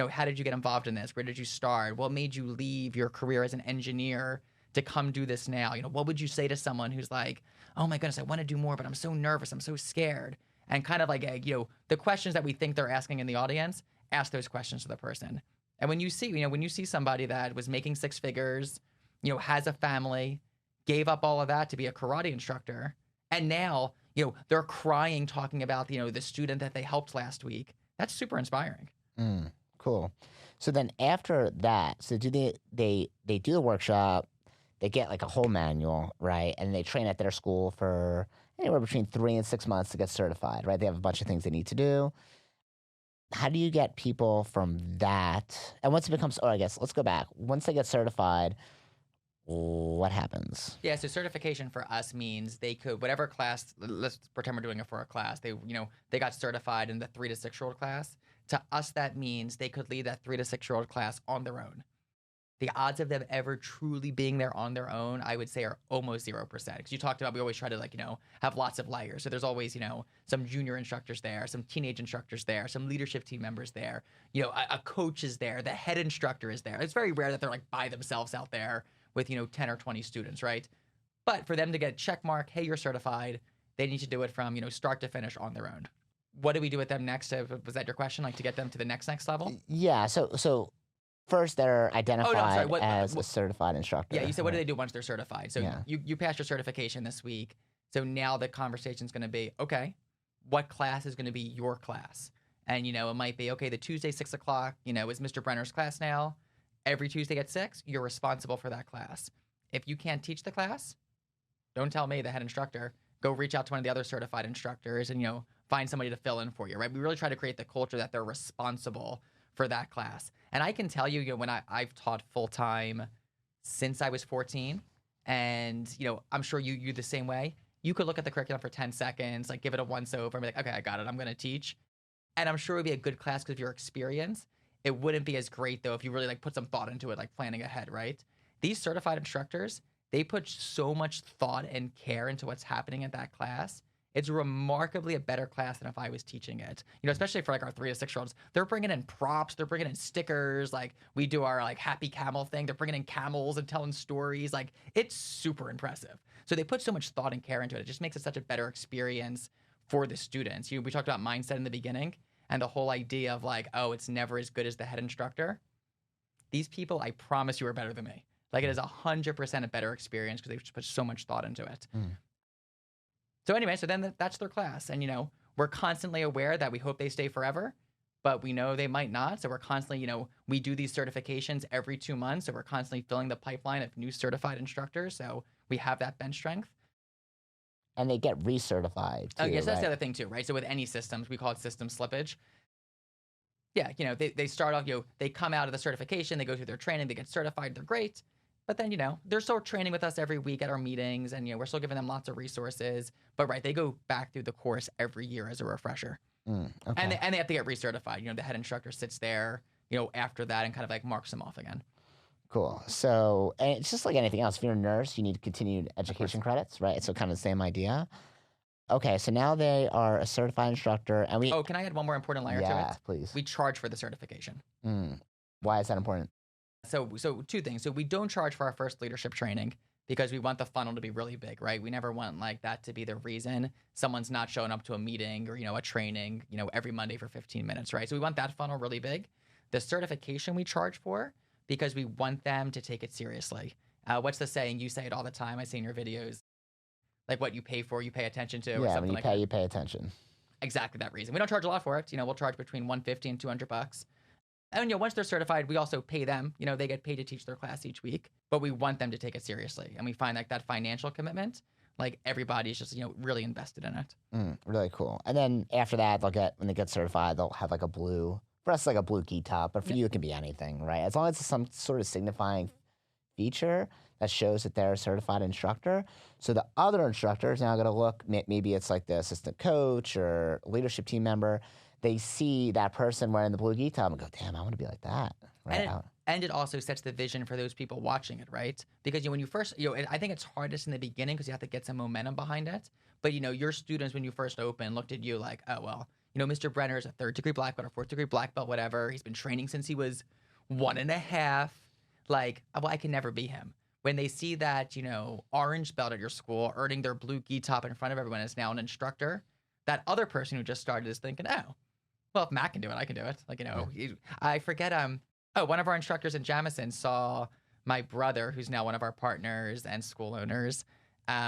how did you get involved in this? Where did you start? What made you leave your career as an engineer to come do this now? What would you say to someone who's like, oh my goodness, I want to do more, but I'm so nervous, I'm so scared. And kind of like, the questions that we think they're asking in the audience, ask those questions to the person. And when you see somebody that was making six figures, has a family, gave up all of that to be a karate instructor, and now, they're crying talking about, the student that they helped last week, that's super inspiring. Cool. So then after that, so do they do the workshop, they get like a whole manual, right? And they train at their school for anywhere between 3 and 6 months to get certified, right? They have a bunch of things they need to do. How do you get people from that? And once it becomes, I guess, let's go back. Once they get certified, what happens? Yeah, so certification for us means they could, whatever class, let's pretend we're doing it for a class. They got certified in the 3 to 6-year-old class. To us, that means they could lead that 3 to 6-year-old class on their own. The odds of them ever truly being there on their own, I would say, are almost 0%. Because you talked about, we always try to have lots of layers. So there's always, some junior instructors there, some teenage instructors there, some leadership team members there, a coach is there, the head instructor is there. It's very rare that they're like by themselves out there with, 10 or 20 students, right? But for them to get a check mark, hey, you're certified, they need to do it from, start to finish on their own. What do we do with them next? Was that your question? Like to get them to the next level? Yeah. So first, they're identified as a certified instructor. Yeah, you said, what do they do once they're certified? So Yeah. you passed your certification this week. So now the conversation is going to be, okay, what class is going to be your class? And, it might be, okay, the Tuesday, 6 o'clock, is Mr. Brenner's class now. Every Tuesday at 6, you're responsible for that class. If you can't teach the class, don't tell me, the head instructor. Go reach out to one of the other certified instructors and, find somebody to fill in for you, right? We really try to create the culture that they're responsible for that class. And I can tell you, when I've taught full-time since I was 14, and, I'm sure you the same way. You could look at the curriculum for 10 seconds, like give it a once over and be like, okay, I got it, I'm going to teach. And I'm sure it would be a good class because of your experience. It wouldn't be as great, though, if you really put some thought into it, like planning ahead, right? These certified instructors, they put so much thought and care into what's happening at that class. It's remarkably a better class than if I was teaching it. Especially for our 3 to 6-year-olds, they're bringing in props, they're bringing in stickers. Like we do our happy camel thing. They're bringing in camels and telling stories. Like it's super impressive. So they put so much thought and care into it. It just makes it such a better experience for the students. We talked about mindset in the beginning and the whole idea of oh, it's never as good as the head instructor. These people, I promise you, are better than me. It is 100% a better experience because they've put so much thought into it. So anyway, so then that's their class. And, we're constantly aware that we hope they stay forever, but we know they might not. So we're constantly, we do these certifications every 2 months. So we're constantly filling the pipeline of new certified instructors. So we have that bench strength. And they get recertified too, Oh, yes, that's right? the other thing too, right? So with any systems, we call it system slippage. Yeah, they start off, they come out of the certification, they go through their training, they get certified, they're great. But then, they're still training with us every week at our meetings and, we're still giving them lots of resources. But right, they go back through the course every year as a refresher. Okay. And they have to get recertified. The head instructor sits there, after that and kind of marks them off again. Cool. So, and it's just like anything else. If you're a nurse, you need continued education credits, right? So kind of the same idea. Okay, so now they are a certified instructor, and we... Oh, can I add one more important layer to it? Yeah, please. We charge for the certification. Why is that important? So 2 things. So we don't charge for our first leadership training because we want the funnel to be really big, right? We never want that to be the reason someone's not showing up to a meeting or, a training, every Monday for 15 minutes, right? So we want that funnel really big. The certification we charge for because we want them to take it seriously. What's the saying? You say it all the time. I see in your videos. What you pay for, you pay attention to, or something like that. When you pay attention. Exactly that reason. We don't charge a lot for it. We'll charge between $150 and $200. And once they're certified, we also pay them. They get paid to teach their class each week, but we want them to take it seriously. And we find like that financial commitment, like everybody's just really invested in it. Really cool. And then after that, when they get certified, they'll have like a blue, for us, like a blue key top, but for you, it can be anything, right? As long as it's some sort of signifying feature that shows that they're a certified instructor. So the other instructors now going to look, maybe it's like the assistant coach or leadership team member. They see that person wearing the blue key top and go, damn, I want to be like that. Right? And it also sets the vision for those people watching it, right? Because when you first, I think it's hardest in the beginning because you have to get some momentum behind it. But your students, when you first open, looked at you like, oh well, Mr. Brenner is a 3rd degree black belt or 4th degree black belt, whatever. He's been training since he was 1.5. Like, well, I can never be him. When they see that orange belt at your school earning their blue gi top in front of everyone is now an instructor, that other person who just started is thinking, oh, well, if Matt can do it, I can do it. Like, I forget. One of our instructors in Jamison saw my brother, who's now one of our partners and school owners.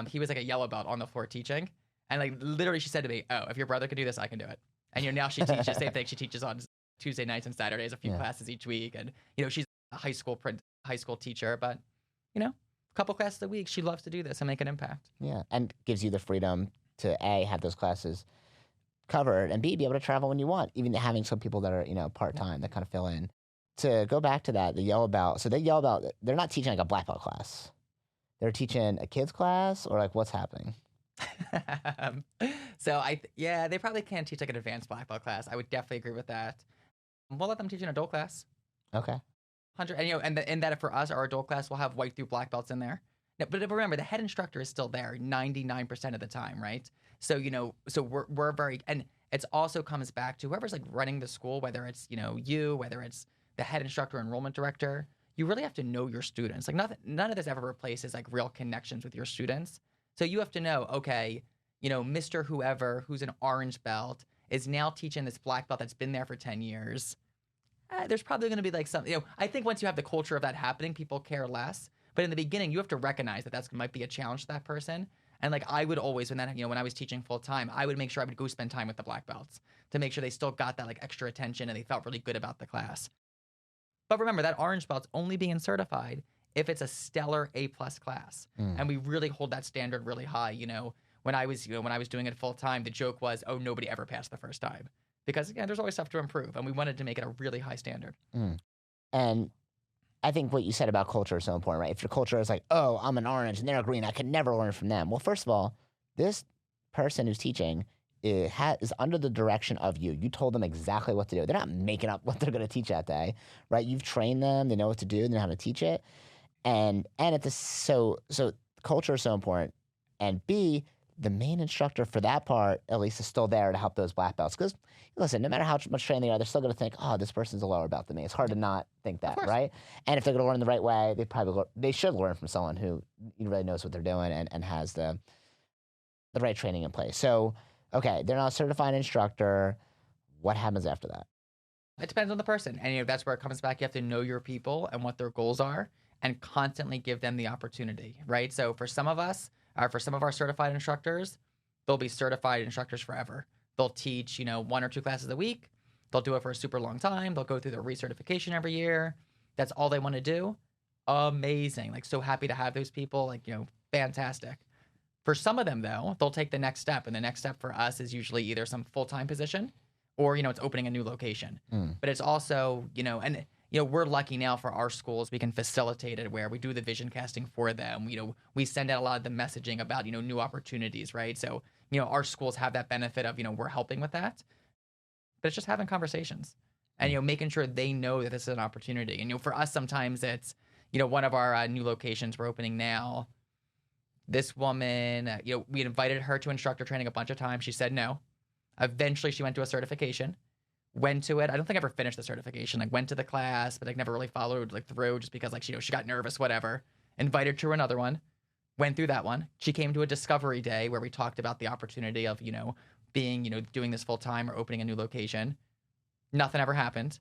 He was like a yellow belt on the floor teaching. And like literally she said to me, oh, if your brother can do this, I can do it. And now she teaches, same thing. She teaches on Tuesday nights and Saturdays, a few classes each week. And, she's a high school teacher, but, a couple classes a week, she loves to do this and make an impact. Yeah. And gives you the freedom to A, have those classes covered, and B, be able to travel when you want, even having some people that are, part-time that kind of fill in. To go back to that, the yellow belt. So they yellow belt, they're not teaching like a black belt class. They're teaching a kids class, or like what's happening? So they probably can't teach like an advanced black belt class. I would definitely agree with that. We'll let them teach an adult class. Okay. 100, and that for us, our adult class will have white through black belts in there. Now, but remember, the head instructor is still there 99% of the time, right? So so we're very, and it also comes back to whoever's like running the school, whether it's whether it's the head instructor, enrollment director. You really have to know your students. Like none of this ever replaces like real connections with your students. So you have to know, okay, Mr. Whoever who's an orange belt is now teaching this black belt that's been there for 10 years. There's probably going to be like some, I think once you have the culture of that happening, people care less. But in the beginning, you have to recognize that might be a challenge to that person. And like I would always, when I was teaching full time, I would make sure I would go spend time with the black belts to make sure they still got that like extra attention and they felt really good about the class. But remember, that orange belt's only being certified if it's a stellar A+ class. And we really hold that standard really high. When I was doing it full time, the joke was, oh, nobody ever passed the first time. Because again, there's always stuff to improve, and we wanted to make it a really high standard. And I think what you said about culture is so important, right? If your culture is like, oh, I'm an orange and they're a green, I can never learn from them. Well, first of all, this person who's teaching is under the direction of you. You told them exactly what to do. They're not making up what they're going to teach that day, right? You've trained them. They know what to do. They know how to teach it. And so culture is so important. And B, the main instructor for that part, at least, is still there to help those black belts. Because, listen, no matter how much trained they are, they're still going to think, oh, this person's a lower belt than me. It's hard to not think that, right? And if they're going to learn the right way, they should learn from someone who really knows what they're doing and has the right training in place. So, okay, they're not a certified instructor. What happens after that? It depends on the person. And that's where it comes back. You have to know your people and what their goals are and constantly give them the opportunity, right? So for some of us, for some of our certified instructors, they'll be certified instructors forever. They'll teach, 1 or 2 classes a week. They'll do it for a super long time. They'll go through their recertification every year. That's all they want to do. Amazing. Like, so happy to have those people. Like, fantastic. For some of them, though, they'll take the next step. And the next step for us is usually either some full-time position or, it's opening a new location. But it's also, we're lucky now for our schools. We can facilitate it where we do the vision casting for them. We send out a lot of the messaging about, new opportunities, right? So, our schools have that benefit of, we're helping with that. But it's just having conversations and, making sure they know that this is an opportunity. And, for us, sometimes it's, one of our new locations we're opening now. This woman, we invited her to instructor training a bunch of times. She said no. Eventually, she went to a certification. Went to it. I don't think I ever finished the certification. Like went to the class, but like never really followed like through just because like she got nervous, whatever. Invited her to another one. Went through that one. She came to a discovery day where we talked about the opportunity of, being, doing this full time or opening a new location. Nothing ever happened.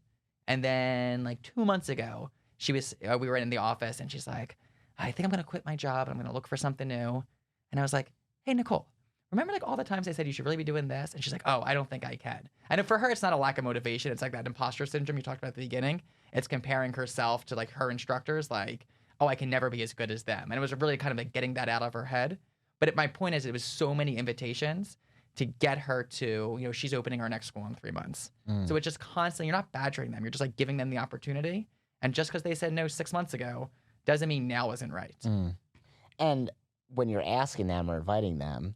And then like 2 months ago, we were in the office and she's like, I think I'm going to quit my job and I'm going to look for something new. And I was like, hey, Nicole, remember like all the times I said you should really be doing this? And she's like, oh, I don't think I can. And for her, it's not a lack of motivation. It's like that imposter syndrome you talked about at the beginning. It's comparing herself to like her instructors, like, oh, I can never be as good as them. And it was really kind of like getting that out of her head. But my point is, it was so many invitations to get her to, she's opening our next school in 3 months. So it's just constantly, you're not badgering them. You're just like giving them the opportunity. And just because they said no 6 months ago doesn't mean now isn't right. And when you're asking them or inviting them,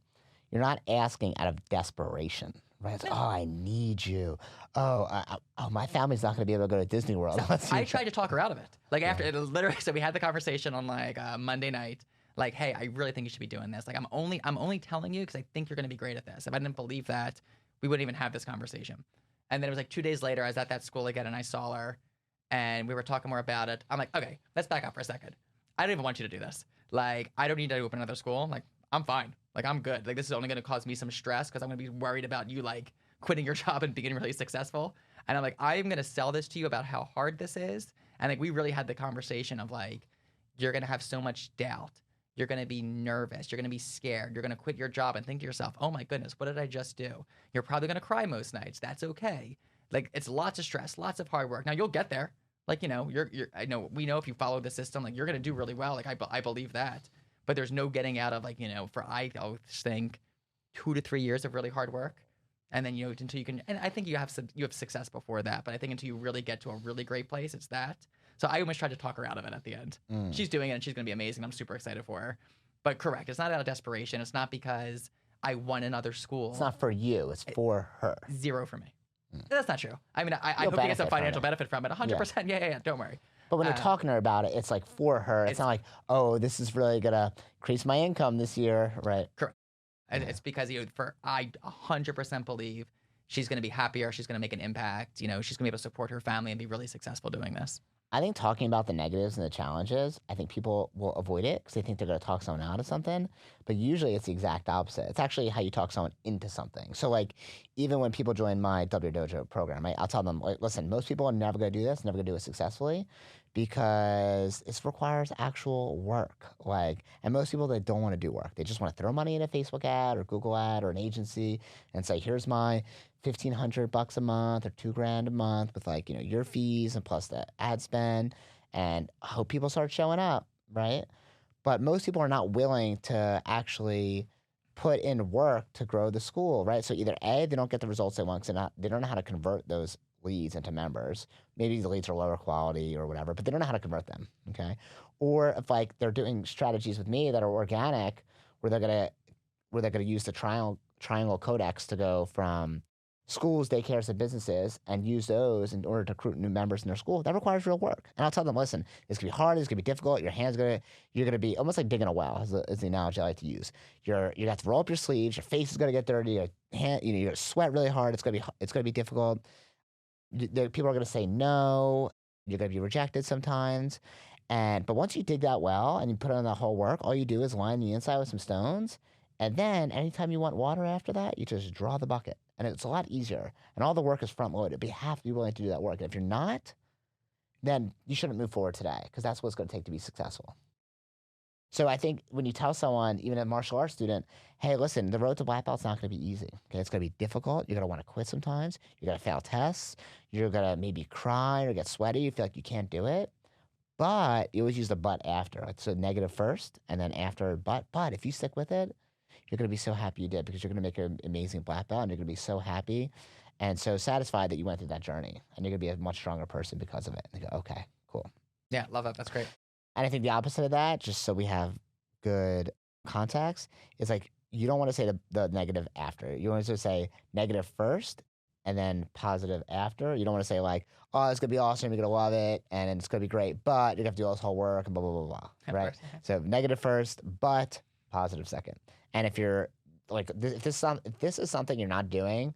you're not asking out of desperation, right? It's, No. oh, I need you. Oh, my family's not going to be able to go to Disney World. I tried to talk her out of it. Like after it literally, so we had the conversation on like Monday night. Like, hey, I really think you should be doing this. Like, I'm only telling you because I think you're going to be great at this. If I didn't believe that, we wouldn't even have this conversation. And then it was like 2 days later, I was at that school again, and I saw her, and we were talking more about it. I'm like, okay, let's back up for a second. I don't even want you to do this. Like, I don't need to open another school. Like, I'm fine. Like, I'm good. Like, this is only going to cause me some stress because I'm going to be worried about you, like, quitting your job and being really successful. And I'm like, I'm going to sell this to you about how hard this is. And, like, we really had the conversation of, like, you're going to have so much doubt. You're going to be nervous. You're going to be scared. You're going to quit your job and think to yourself, oh, my goodness, what did I just do? You're probably going to cry most nights. That's okay. Like, it's lots of stress, lots of hard work. Now, you'll get there. Like, I know, we know if you follow the system, like, you're going to do really well. Like, I believe that. But there's no getting out of, like, I always think 2 to 3 years of really hard work. And then, until you can, and I think you have success before that. But I think until you really get to a really great place, it's that. So I almost tried to talk her out of it at the end. She's doing it, and she's going to be amazing. I'm super excited for her. But correct, it's not out of desperation. It's not because I want another school. It's not for you. It's for her. 0 for me. That's not true. I mean, I hope you get some financial benefit from it. 100%. Yeah. Don't worry. But when you're talking to her about it, it's like for her. It's not like, oh, this is really going to increase my income this year. Right. Correct. And it's because I 100% believe she's going to be happier. She's going to make an impact. She's going to be able to support her family and be really successful doing this. I think talking about the negatives and the challenges, I think people will avoid it because they think they're going to talk someone out of something. But usually it's the exact opposite. It's actually how you talk someone into something. So, like, even when people join my W Dojo program, I'll tell them, like, listen, most people are never going to do this, never going to do it successfully because it requires actual work. Like, and most people, they don't want to do work. They just want to throw money in a Facebook ad or Google ad or an agency and say, here's my $1,500 a month or $2,000 a month with, like, your fees and plus the ad spend, and I hope people start showing up, right? But most people are not willing to actually put in work to grow the school, right? So either A, they don't get the results they want because they don't know how to convert those leads into members. Maybe the leads are lower quality or whatever, but they don't know how to convert them, okay? Or if, like, they're doing strategies with me that are organic, where they're gonna use the triangle codex to go from schools, daycares, and businesses and use those in order to recruit new members in their school, that requires real work. And I'll tell them, listen, it's going to be hard, it's going to be difficult, you're going to be almost like digging a well, is the analogy I like to use. You have to roll up your sleeves, your face is going to get dirty, you're going to sweat really hard, it's going to be difficult. People are going to say no, you're going to be rejected sometimes. But once you dig that well and you put in the whole work, all you do is line the inside with some stones. And then anytime you want water after that, you just draw the bucket. And it's a lot easier. And all the work is front loaded. But you have to be willing to do that work. And if you're not, then you shouldn't move forward today because that's what it's going to take to be successful. So I think when you tell someone, even a martial arts student, hey, listen, the road to black belt's not going to be easy. Okay, it's going to be difficult. You're going to want to quit sometimes. You're going to fail tests. You're going to maybe cry or get sweaty. You feel like you can't do it. But you always use the but after. So negative first and then after but. But if you stick with it, you're going to be so happy you did because you're going to make an amazing black belt and you're going to be so happy and so satisfied that you went through that journey. And you're going to be a much stronger person because of it. And you go, okay, cool. Yeah, love that. That's great. And I think the opposite of that, just so we have good context, is like you don't want to say the negative after. You want to say negative first and then positive after. You don't want to say like, oh, it's going to be awesome, you're going to love it, and it's going to be great, but you're going to have to do all this whole work and blah, blah, blah, blah, right? So negative first, but positive second. And if you're like, if this is something you're not doing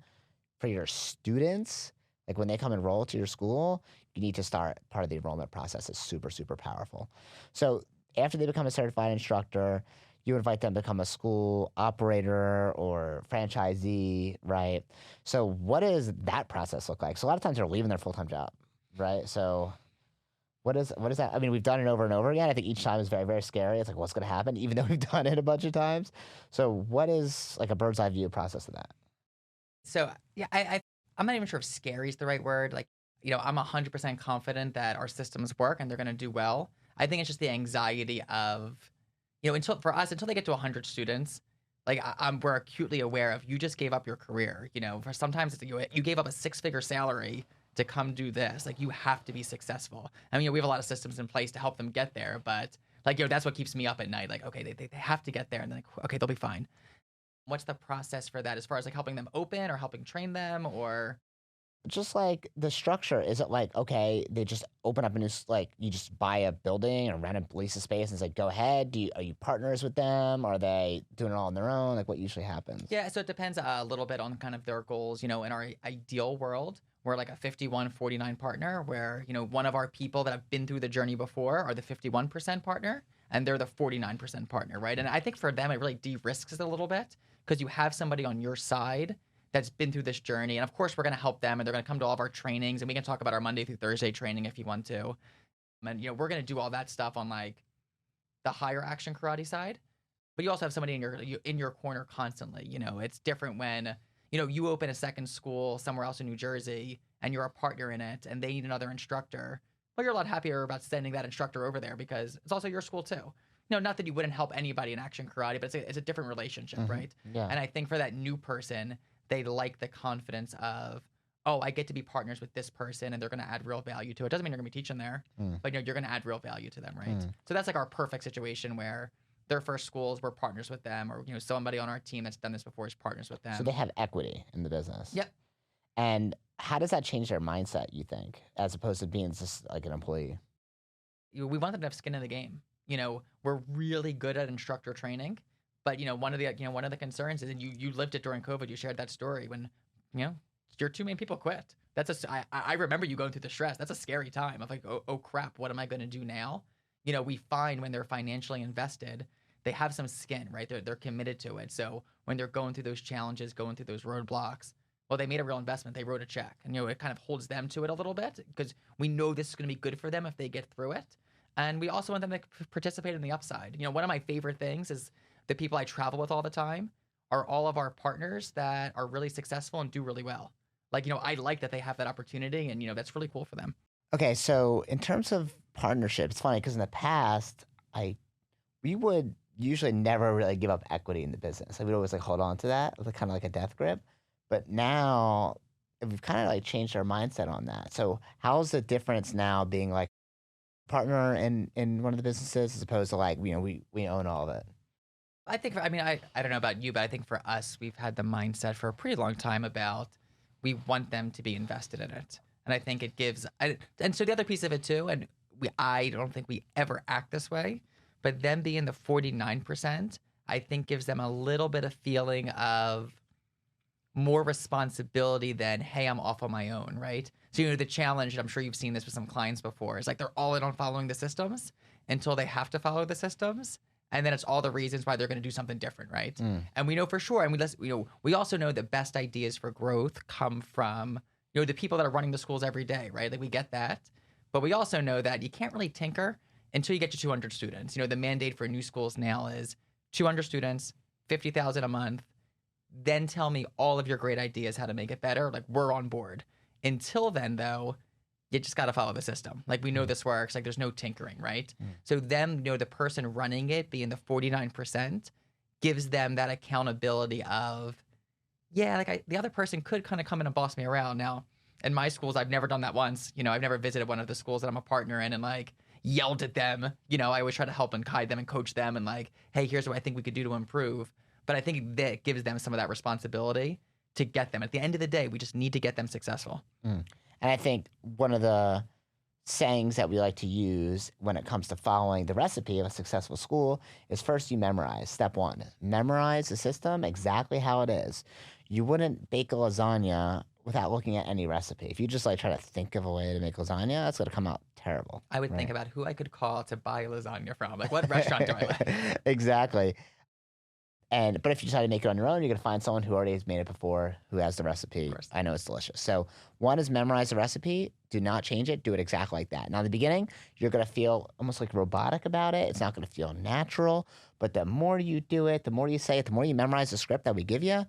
for your students, like when they come enroll to your school, you need to start part of the enrollment process. It's super, super powerful. So after they become a certified instructor, you invite them to become a school operator or franchisee, right? So what does that process look like? So a lot of times they're leaving their full-time job, right? So What is that? I mean, we've done it over and over again. I think each time is very, very scary. It's like, what's going to happen, even though we've done it a bunch of times. So, what is like a bird's eye view process of that? So yeah, I'm not even sure if scary is the right word. Like, I'm 100% confident that our systems work and they're going to do well. I think it's just the anxiety of, until they get to 100 students, like we're acutely aware of you just gave up your career. For sometimes it's, you gave up a six-figure salary to come do this. Like you have to be successful. I mean, we have a lot of systems in place to help them get there, but like, that's what keeps me up at night. Like, okay, they have to get there, and then like, okay, they'll be fine. What's the process for that as far as like helping them open or helping train them or? Just like the structure, is it like, okay, they just open up a new, like you just buy a building or rent a lease of space and it's like, go ahead. Are you partners with them? Are they doing it all on their own? Like what usually happens? Yeah, so it depends a little bit on kind of their goals. In our ideal world, we're like a 51-49 partner where, one of our people that have been through the journey before are the 51% partner and they're the 49% partner, right? And I think for them, it really de-risks it a little bit because you have somebody on your side that's been through this journey. And of course, we're going to help them and they're going to come to all of our trainings and we can talk about our Monday through Thursday training if you want to. And, we're going to do all that stuff on like the higher action karate side. But you also have somebody in your corner constantly. It's different when, you open a second school somewhere else in New Jersey and you're a partner in it and they need another instructor. Well, you're a lot happier about sending that instructor over there because it's also your school too. Not that you wouldn't help anybody in action karate, but it's a different relationship, right? Yeah. And I think for that new person, they like the confidence of, oh, I get to be partners with this person and they're going to add real value to it. Doesn't mean you're going to be teaching there, but you're going to add real value to them, right? So that's like our perfect situation where their first schools, we're partners with them, or somebody on our team that's done this before is partners with them. So they have equity in the business. Yep. And how does that change their mindset, you think, as opposed to being just like an employee? We want them to have skin in the game. We're really good at instructor training, but one of the concerns is, and you lived it during COVID. You shared that story when your two main people quit. I remember you going through the stress. That's a scary time of like, oh crap, what am I going to do now? We find when they're financially invested, they have some skin, right? They're committed to it. So when they're going through those challenges, going through those roadblocks, well, they made a real investment. They wrote a check, and it kind of holds them to it a little bit because we know this is going to be good for them if they get through it. And we also want them to participate in the upside. One of my favorite things is the people I travel with all the time are all of our partners that are really successful and do really well. Like, I like that they have that opportunity and, that's really cool for them. Okay, so in terms of partnership, it's funny because in the past, we would usually never really give up equity in the business. Like we'd always like hold on to that, like kind of like a death grip. But now we've kind of like changed our mindset on that. So how's the difference now being like partner in one of the businesses as opposed to like, we own all of it? I think, I don't know about you, but I think for us, we've had the mindset for a pretty long time about we want them to be invested in it. And I think it gives, and so the other piece of it too, and I don't think we ever act this way, but them being the 49%, I think gives them a little bit of feeling of more responsibility than, hey, I'm off on my own, right? So, the challenge, and I'm sure you've seen this with some clients before, is like they're all in on following the systems until they have to follow the systems. And then it's all the reasons why they're going to do something different, right? And we know for sure, and we also know that best ideas for growth come from, the people that are running the schools every day, right? Like we get that. But we also know that you can't really tinker until you get to 200 students. The mandate for new schools now is 200 students, 50,000 a month. Then tell me all of your great ideas how to make it better. Like we're on board. Until then, though, you just got to follow the system. Like we know this works. Like there's no tinkering, right? So them, the person running it being the 49% gives them that accountability of, yeah, like the other person could kind of come in and boss me around. Now, in my schools, I've never done that once. I've never visited one of the schools that I'm a partner in and like yelled at them. I always try to help and guide them and coach them and like, hey, here's what I think we could do to improve. But I think that gives them some of that responsibility to get them. At the end of the day, we just need to get them successful. And I think one of the sayings that we like to use when it comes to following the recipe of a successful school is first you memorize. Step one, memorize the system exactly how it is. You wouldn't bake a lasagna without looking at any recipe. If you just like try to think of a way to make lasagna, that's going to come out terrible. I would think about who I could call to buy lasagna from. Like what restaurant do I like? Exactly. But if you decide to make it on your own, you're going to find someone who already has made it before, who has the recipe. Of course. I know it's delicious. So one is memorize the recipe. Do not change it. Do it exactly like that. Now, in the beginning, you're going to feel almost like robotic about it. It's not going to feel natural. But the more you do it, the more you say it, the more you memorize the script that we give you,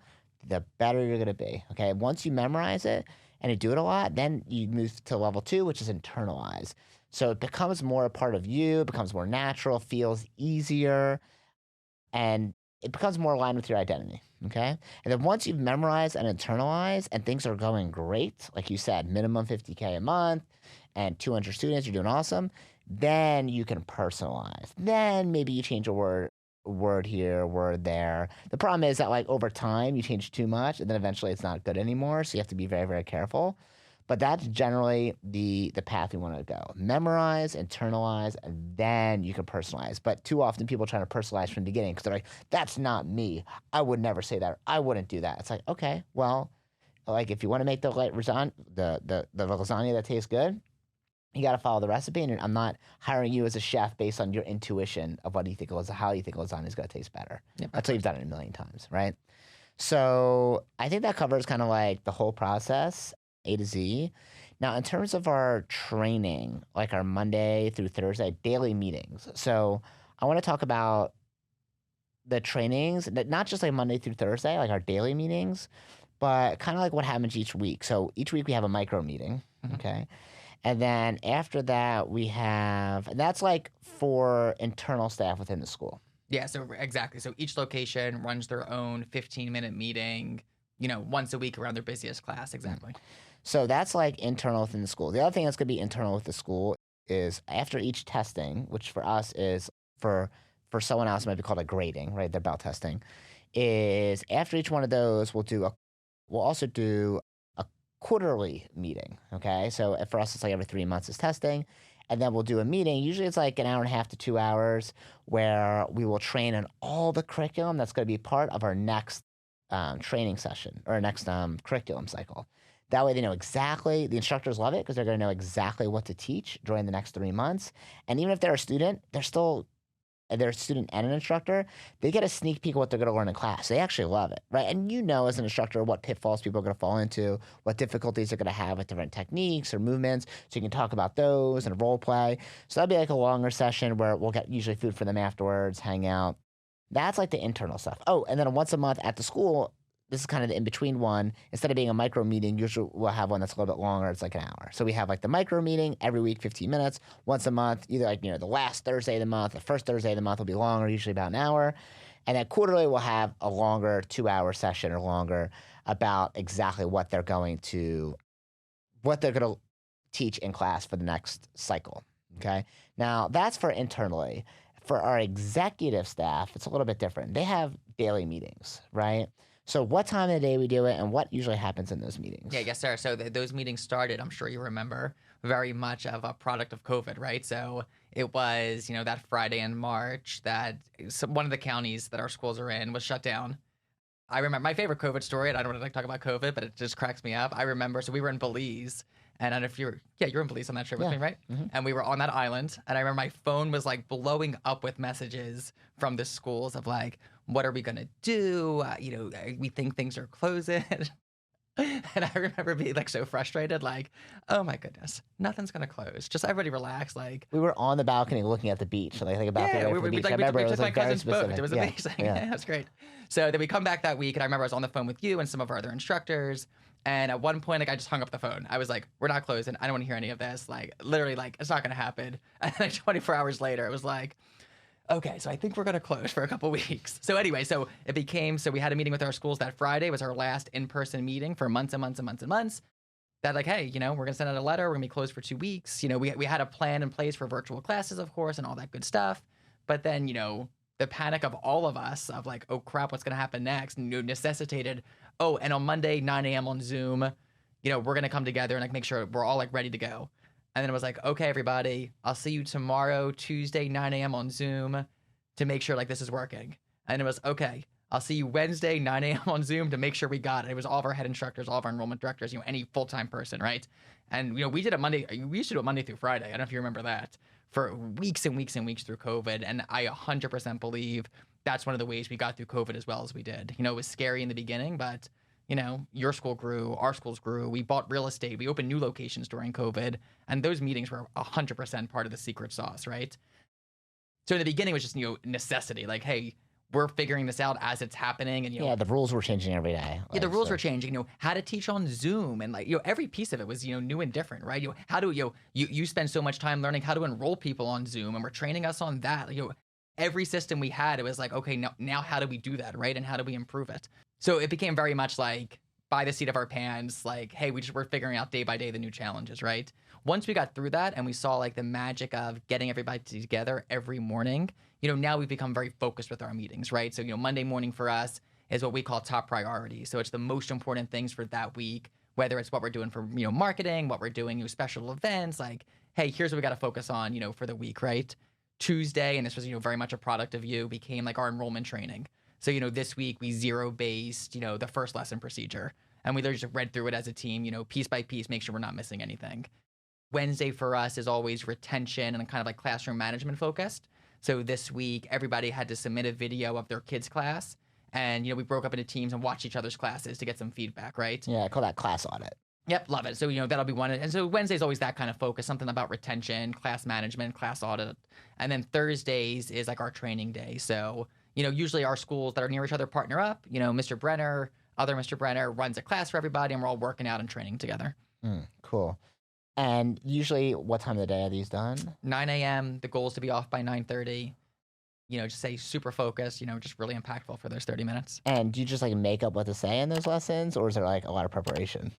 the better you're going to be. Okay. Once you memorize it and you do it a lot, then you move to level 2, which is internalize. So it becomes more a part of you, it becomes more natural, feels easier, and it becomes more aligned with your identity. Okay. And then once you've memorized and internalized and things are going great, like you said, minimum 50K a month and 200 students, you're doing awesome, then you can personalize. Then maybe you change a word here, word there. The problem is that like over time you change too much and then eventually it's not good anymore. So you have to be very, very careful. But that's generally the path you want to go. Memorize, internalize, and then you can personalize. But too often people try to personalize from the beginning because they're like, that's not me. I would never say that. I wouldn't do that. It's like, okay, well, like if you want to make the lasagna that tastes good, you got to follow the recipe. And I'm not hiring you as a chef based on your intuition of what you think how you think lasagna is going to taste better. Yep. That's why you've done it a million times, right? So I think that covers kind of like the whole process. A to Z. Now, in terms of our training, like our Monday through Thursday daily meetings. So I want to talk about the trainings, not just like Monday through Thursday, like our daily meetings, but kind of like what happens each week. So each week we have a micro meeting. Okay. And then after that, and that's like for internal staff within the school. Yeah, so exactly. So each location runs their own 15-minute meeting, once a week around their busiest class. Exactly. So that's like internal within the school. The other thing that's going to be internal with the school is after each testing, which for us is for someone else it might be called a grading, right? They're bell testing. Is after each one of those, we'll also do a quarterly meeting. Okay, so for us it's like every 3 months is testing, and then we'll do a meeting. Usually it's like an hour and a half to 2 hours where we will train on all the curriculum that's going to be part of our next training session or next curriculum cycle. That way they know exactly, the instructors love it because they're going to know exactly what to teach during the next 3 months. And even if they're a student, they're a student and an instructor, they get a sneak peek of what they're going to learn in class. They actually love it, right? And as an instructor what pitfalls people are going to fall into, what difficulties they're going to have with different techniques or movements. So you can talk about those and role play. So that'll be like a longer session where we'll get usually food for them afterwards, hang out. That's like the internal stuff. Oh, and then once a month at the school, this is kind of the in-between one. Instead of being a micro meeting, usually we'll have one that's a little bit longer. It's like an hour. So we have like the micro meeting every week, 15 minutes, once a month, either like, the last Thursday of the month, the first Thursday of the month will be longer, usually about an hour. And then quarterly we'll have a longer 2-hour session or longer about exactly what they're going to teach in class for the next cycle. Okay. Now that's for internally. For our executive staff, it's a little bit different. They have daily meetings, right? So what time of the day we do it and what usually happens in those meetings? Yeah, yes, sir. So those meetings started, I'm sure you remember, very much of a product of COVID, right? So it was, that Friday in March that one of the counties that our schools are in was shut down. I remember my favorite COVID story, and I don't want to talk about COVID, but it just cracks me up. I remember, so we were in Belize, and I don't know if you're in Belize on that trip with me, right? Mm-hmm. And we were on that island, and I remember my phone was like blowing up with messages from the schools of like, what are we going to do? We think things are closing. And I remember being like so frustrated, like, oh my goodness, nothing's going to close. Just everybody relax. Like, we were on the balcony looking at the beach. Like a balcony we from the beach. like, I remember we it took was my like very cousin's boat. specific. It was amazing. Yeah, it was great. So then we come back that week, and I remember I was on the phone with you and some of our other instructors. And at one point, like, I just hung up the phone. I was like, we're not closing. I don't want to hear any of this. Like, literally, like, it's not going to happen. And then 24 hours later, it was like, okay, so I think we're going to close for a couple weeks. So anyway, so we had a meeting with our schools that Friday was our last in-person meeting for months and months and months and months. That like, hey, we're going to send out a letter. We're going to be closed for 2 weeks. We had a plan in place for virtual classes, of course, and all that good stuff. But then, the panic of all of us of like, oh crap, what's going to happen next? Necessitated, and on Monday, 9 a.m. on Zoom, we're going to come together and like make sure we're all like ready to go. And then it was like, okay, everybody, I'll see you tomorrow, Tuesday, 9 a.m. on Zoom to make sure like this is working. And it was, okay, I'll see you Wednesday, 9 a.m. on Zoom to make sure we got it. It was all of our head instructors, all of our enrollment directors, any full-time person, right? And, we did it Monday. We used to do it Monday through Friday. I don't know if you remember that. For weeks and weeks and weeks through COVID. And I 100% believe that's one of the ways we got through COVID as well as we did. You know, it was scary in the beginning, but you know, your school grew, our schools grew. We bought real estate. We opened new locations during COVID, and those meetings were 100% part of the secret sauce, right? So in the beginning, it was just, you know, necessity. Like, hey, we're figuring this out as it's happening, and you know, Yeah, the rules were changing every day. yeah, the Like, rules so- were changing. You know, how to teach on Zoom, and like, you know, every piece of it was, you know, new and different, right? You know, how do you spend so much time learning how to enroll people on Zoom, and we're training us on that. You know, every system we had, it was like, okay, now how do we do that, right? And how do we improve it? So it became very much like by the seat of our pants, like, hey, we're figuring out day by day the new challenges, right? Once we got through that and we saw like the magic of getting everybody together every morning, you know, now we've become very focused with our meetings, right? So, you know, Monday morning for us is what we call top priority. So it's the most important things for that week, whether it's what we're doing for, you know, marketing, what we're doing, you know, special events, like, hey, here's what we got to focus on, you know, for the week, right? Tuesday, and this was, you know, very much a product of you, became like our enrollment training. So, you know, this week we zero-based, you know, the first lesson procedure. And we literally just read through it as a team, you know, piece by piece, make sure we're not missing anything. Wednesday for us is always retention and kind of like classroom management focused. So this week, everybody had to submit a video of their kids' class. And, you know, we broke up into teams and watched each other's classes to get some feedback, right? Yeah, I call that class audit. Yep, love it. So, you know, that'll be one. And so Wednesday's always that kind of focus, something about retention, class management, class audit. And then Thursdays is like our training day. So, you know, usually our schools that are near each other partner up. You know, Mr. Brenner, other Mr. Brenner runs a class for everybody, and we're all working out and training together. Cool. And usually, what time of the day are these done? 9 a.m. The goal is to be off by 9:30. You know, just stay super focused, you know, just really impactful for those 30 minutes. And do you just like make up what to say in those lessons, or is there like a lot of preparation?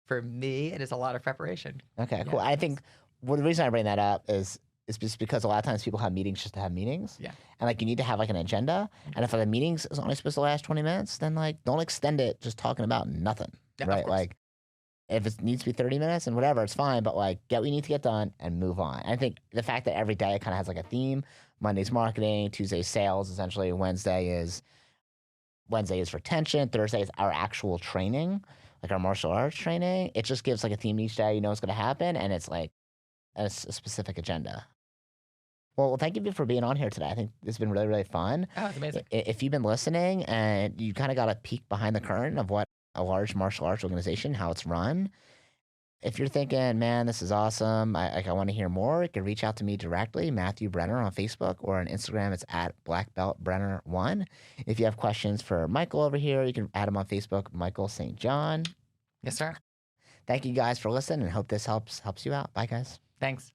For me, it is a lot of preparation. Okay, Yeah, cool. I it think the reason I bring that up is just because a lot of times people have meetings just to have meetings. Yeah. And like you need to have like an agenda. And if the meeting's is only supposed to last 20 minutes, then like don't extend it just talking about nothing. Yeah, of right? course. Like if it needs to be 30 minutes and whatever, it's fine. But like get what you need to get done and move on. I think the fact that every day it kind of has like a theme. Monday's marketing, Tuesday's sales, essentially. Wednesday is retention. Thursday is our actual training, like our martial arts training. It just gives like a theme each day. You know what's going to happen, and it's like a specific agenda. Well, thank you for being on here today. I think this has been really, really fun. Oh, it's amazing. If you've been listening and you kind of got a peek behind the curtain of what a large martial arts organization, how it's run, if you're thinking, man, this is awesome, I want to hear more, you can reach out to me directly, Matthew Brenner on Facebook, or on Instagram, it's at BlackBeltBrenner1. If you have questions for Michael over here, you can add him on Facebook, Michael St. John. Yes, sir. Thank you guys for listening, and hope this helps you out. Bye, guys. Thanks.